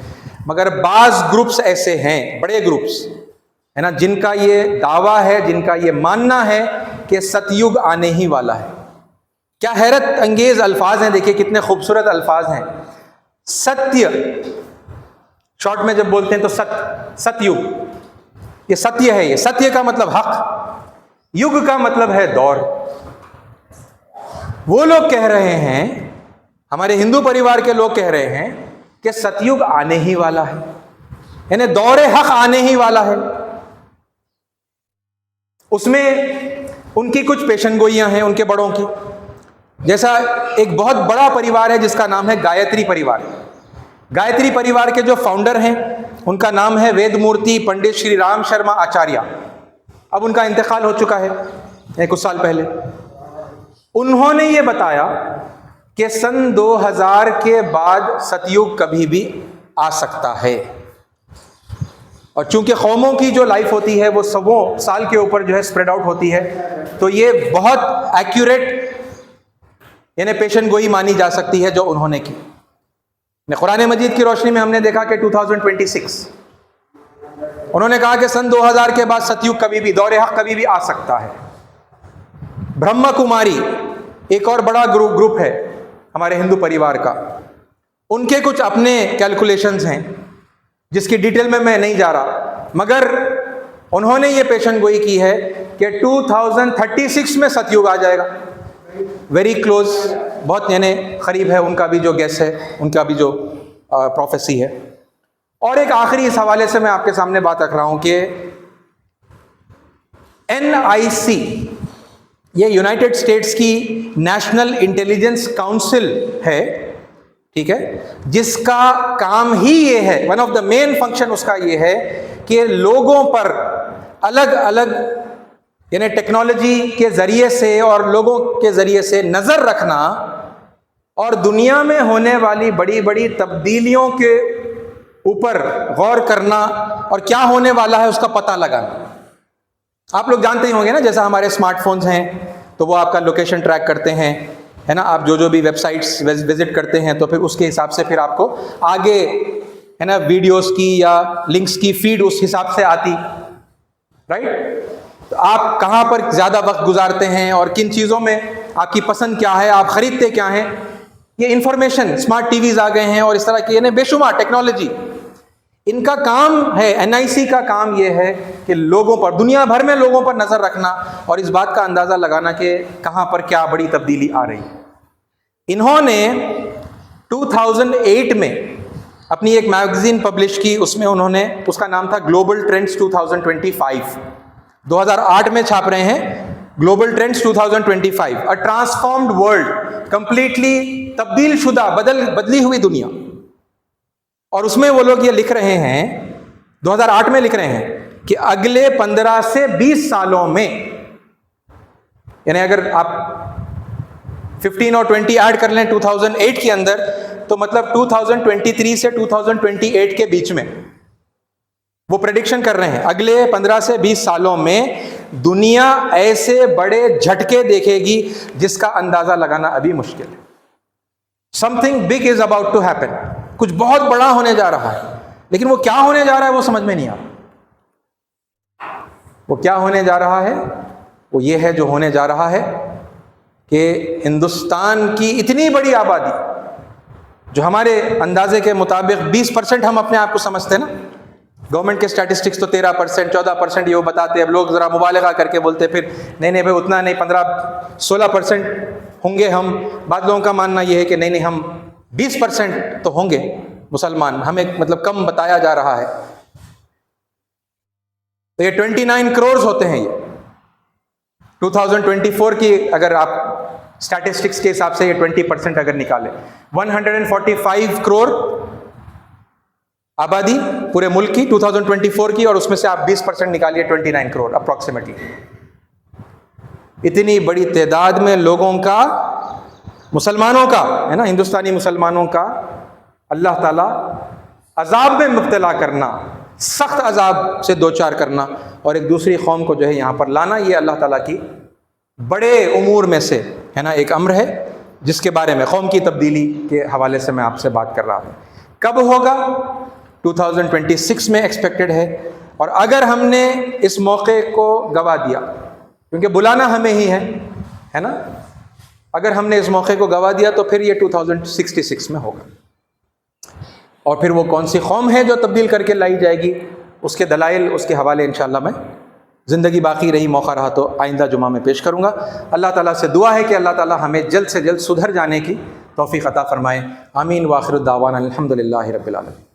مگر بعض گروپس ایسے ہیں, بڑے گروپس ہے نا, جن کا یہ دعویٰ ہے, جن کا یہ ماننا ہے کہ ستیگ آنے ہی والا ہے۔ کیا حیرت انگیز الفاظ ہیں، دیکھیے کتنے خوبصورت الفاظ ہیں۔ ستیہ، شارٹ میں جب بولتے ہیں تو ستیگ، یہ ستیہ ہے، یہ ستیہ کا مطلب حق، یگ کا مطلب ہے دور۔ وہ لوگ کہہ رہے ہیں، ہمارے ہندو پریوار کے لوگ کہہ رہے ہیں کہ ستیگ آنے ہی والا ہے، یعنی دور حق آنے ہی والا ہے۔ اس میں ان کی کچھ پیشن گوئیاں ہیں ان کے بڑوں کی، جیسا ایک بہت بڑا پریوار ہے جس کا نام ہے گایتری پریوار۔ گایتری پریوار کے جو فاؤنڈر ہیں ان کا نام ہے وید مورتی پنڈت شری رام شرما آچاریہ۔ اب ان کا انتقال ہو چکا ہے کچھ سال پہلے۔ انہوں نے یہ بتایا کہ سن 2000 کے بعد ستیگ کبھی بھی آ سکتا ہے، اور چونکہ قوموں کی جو لائف ہوتی ہے وہ سووں سال کے اوپر جو ہے اسپریڈ آؤٹ ہوتی ہے، تو یہ بہت ایکوریٹ یعنی پیشن گوئی مانی جا سکتی ہے جو انہوں نے کی۔ قرآن مجید کی روشنی میں ہم نے دیکھا کہ 2026 انہوں نے کہا کہ سن 2000 کے بعد ستیگ کبھی بھی، دور حق کبھی بھی آ سکتا ہے۔ برہما کماری ایک اور بڑا گروپ ہے ہمارے ہندو پریوار کا، ان کے کچھ اپنے کیلکولیشنز ہیں جس کی ڈیٹیل میں نہیں جا رہا، مگر انہوں نے یہ پیشن گوئی کی ہے کہ 2036 میں ستیگ آ جائے گا۔ ویری کلوز، بہت یعنی قریب ہے ان کا بھی جو گیس ہے، ان کا بھی جو پروفیسی ہے۔ اور ایک آخری اس حوالے سے میں آپ کے سامنے بات رکھ رہا ہوں کہ NIC یہ یونائٹڈ اسٹیٹس کی نیشنل انٹیلیجنس کاؤنسل ہے، ٹھیک ہے، جس کا کام ہی یہ ہے، one of the main function اس کا یہ ہے کہ لوگوں پر الگ الگ یعنی ٹیکنالوجی کے ذریعے سے اور لوگوں کے ذریعے سے نظر رکھنا اور دنیا میں ہونے والی بڑی بڑی تبدیلیوں کے اوپر غور کرنا اور کیا ہونے والا ہے اس کا پتہ لگانا۔ آپ لوگ جانتے ہی ہوں گے نا، جیسا ہمارے اسمارٹ فونز ہیں تو وہ آپ کا لوکیشن ٹریک کرتے ہیں، ہے نا، آپ جو بھی ویب سائٹس وزٹ کرتے ہیں تو پھر اس کے حساب سے پھر آپ کو آگے ہے نا ویڈیوز کی یا لنکس کی فیڈ اس حساب سے آتی، رائٹ؟ تو آپ کہاں پر زیادہ وقت گزارتے ہیں اور کن چیزوں میں آپ کی پسند کیا ہے، آپ خریدتے کیا ہیں، یہ انفارمیشن، اسمارٹ ٹی ویز آ گئے ہیں اور اس طرح کی یعنی بے شمار ٹیکنالوجی، ان کا کام ہے، NIC کا کام یہ ہے کہ لوگوں پر، دنیا بھر میں لوگوں پر نظر رکھنا اور اس بات کا اندازہ لگانا کہ کہاں پر کیا بڑی تبدیلی آ رہی ہے۔ انہوں نے 2008 میں اپنی ایک میگزین پبلش کی، اس میں انہوں نے، اس کا نام تھا گلوبل ٹرینڈز 2025، 2008 میں چھاپ رہے ہیں گلوبل ٹرینڈز 2025، اے ٹرانسفارمڈ ورلڈ، کمپلیٹلی تبدیل شدہ، بدلی ہوئی دنیا۔ اور اس میں وہ لوگ یہ لکھ رہے ہیں، 2008 میں لکھ رہے ہیں کہ اگلے 15 سے 20 سالوں میں، یعنی اگر آپ 15 اور 20 ایڈ کر لیں 2008 کے اندر تو مطلب 2023 سے 2028 کے بیچ میں وہ پریڈکشن کر رہے ہیں اگلے 15 سے 20 سالوں میں دنیا ایسے بڑے جھٹکے دیکھے گی جس کا اندازہ لگانا ابھی مشکل ہے۔ Something big is about to happen، کچھ بہت بڑا ہونے جا رہا ہے، لیکن وہ کیا ہونے جا رہا ہے وہ سمجھ میں نہیں آ رہا۔ وہ کیا ہونے جا رہا ہے؟ وہ یہ ہے جو ہونے جا رہا ہے کہ ہندوستان کی اتنی بڑی آبادی، جو ہمارے اندازے کے مطابق 20% ہم اپنے آپ کو سمجھتے ہیں نا، گورنمنٹ کے اسٹیٹسٹکس تو 13%، 14% یہ وہ بتاتے ہیں، اب لوگ ذرا مبالغہ کر کے بولتے پھر نہیں بھائی اتنا نہیں، 15-16% ہوں گے ہم۔ بعض لوگوں کا ماننا یہ ہے کہ نہیں ہم 20% تو ہوں گے مسلمان، ہمیں مطلب کم بتایا جا رہا ہے۔ تو یہ 29 کروڑ ہوتے ہیں، یہ 2024 کی اگر آپ اسٹیٹسٹکس کے حساب سے یہ 20% اگر نکالے، 145 کروڑ آبادی پورے ملک کی 2024 کی، اور اس میں سے آپ 20% نکالیے 29 کروڑ اپروکسیمیٹلی۔ اتنی بڑی تعداد میں لوگوں کا، مسلمانوں کا، ہے نا، ہندوستانی مسلمانوں کا اللہ تعالیٰ عذاب میں مبتلا کرنا، سخت عذاب سے دوچار کرنا اور ایک دوسری قوم کو جو ہے یہاں پر لانا، یہ اللہ تعالیٰ کی بڑے امور میں سے ہے نا ایک امر ہے، جس کے بارے میں قوم کی تبدیلی کے حوالے سے میں آپ سے بات کر رہا ہوں۔ کب ہوگا؟ 2026 میں ایکسپیکٹڈ ہے، اور اگر ہم نے اس موقع کو گوا دیا کیونکہ بلانا ہمیں ہی ہے نا. اگر ہم نے اس موقع کو گوا دیا تو پھر یہ 2066 میں ہوگا. اور پھر وہ کون سی قوم ہے جو تبدیل کر کے لائی جائے گی، اس کے دلائل، اس کے حوالے انشاءاللہ میں زندگی باقی رہی، موقع رہا تو آئندہ جمعہ میں پیش کروں گا. اللہ تعالیٰ سے دعا ہے کہ اللہ تعالیٰ ہمیں جلد سے جلد سدھر جانے کی توفیق عطا فرمائے. آمین. واخر الدعوانا الحمدللہ رب العالمین.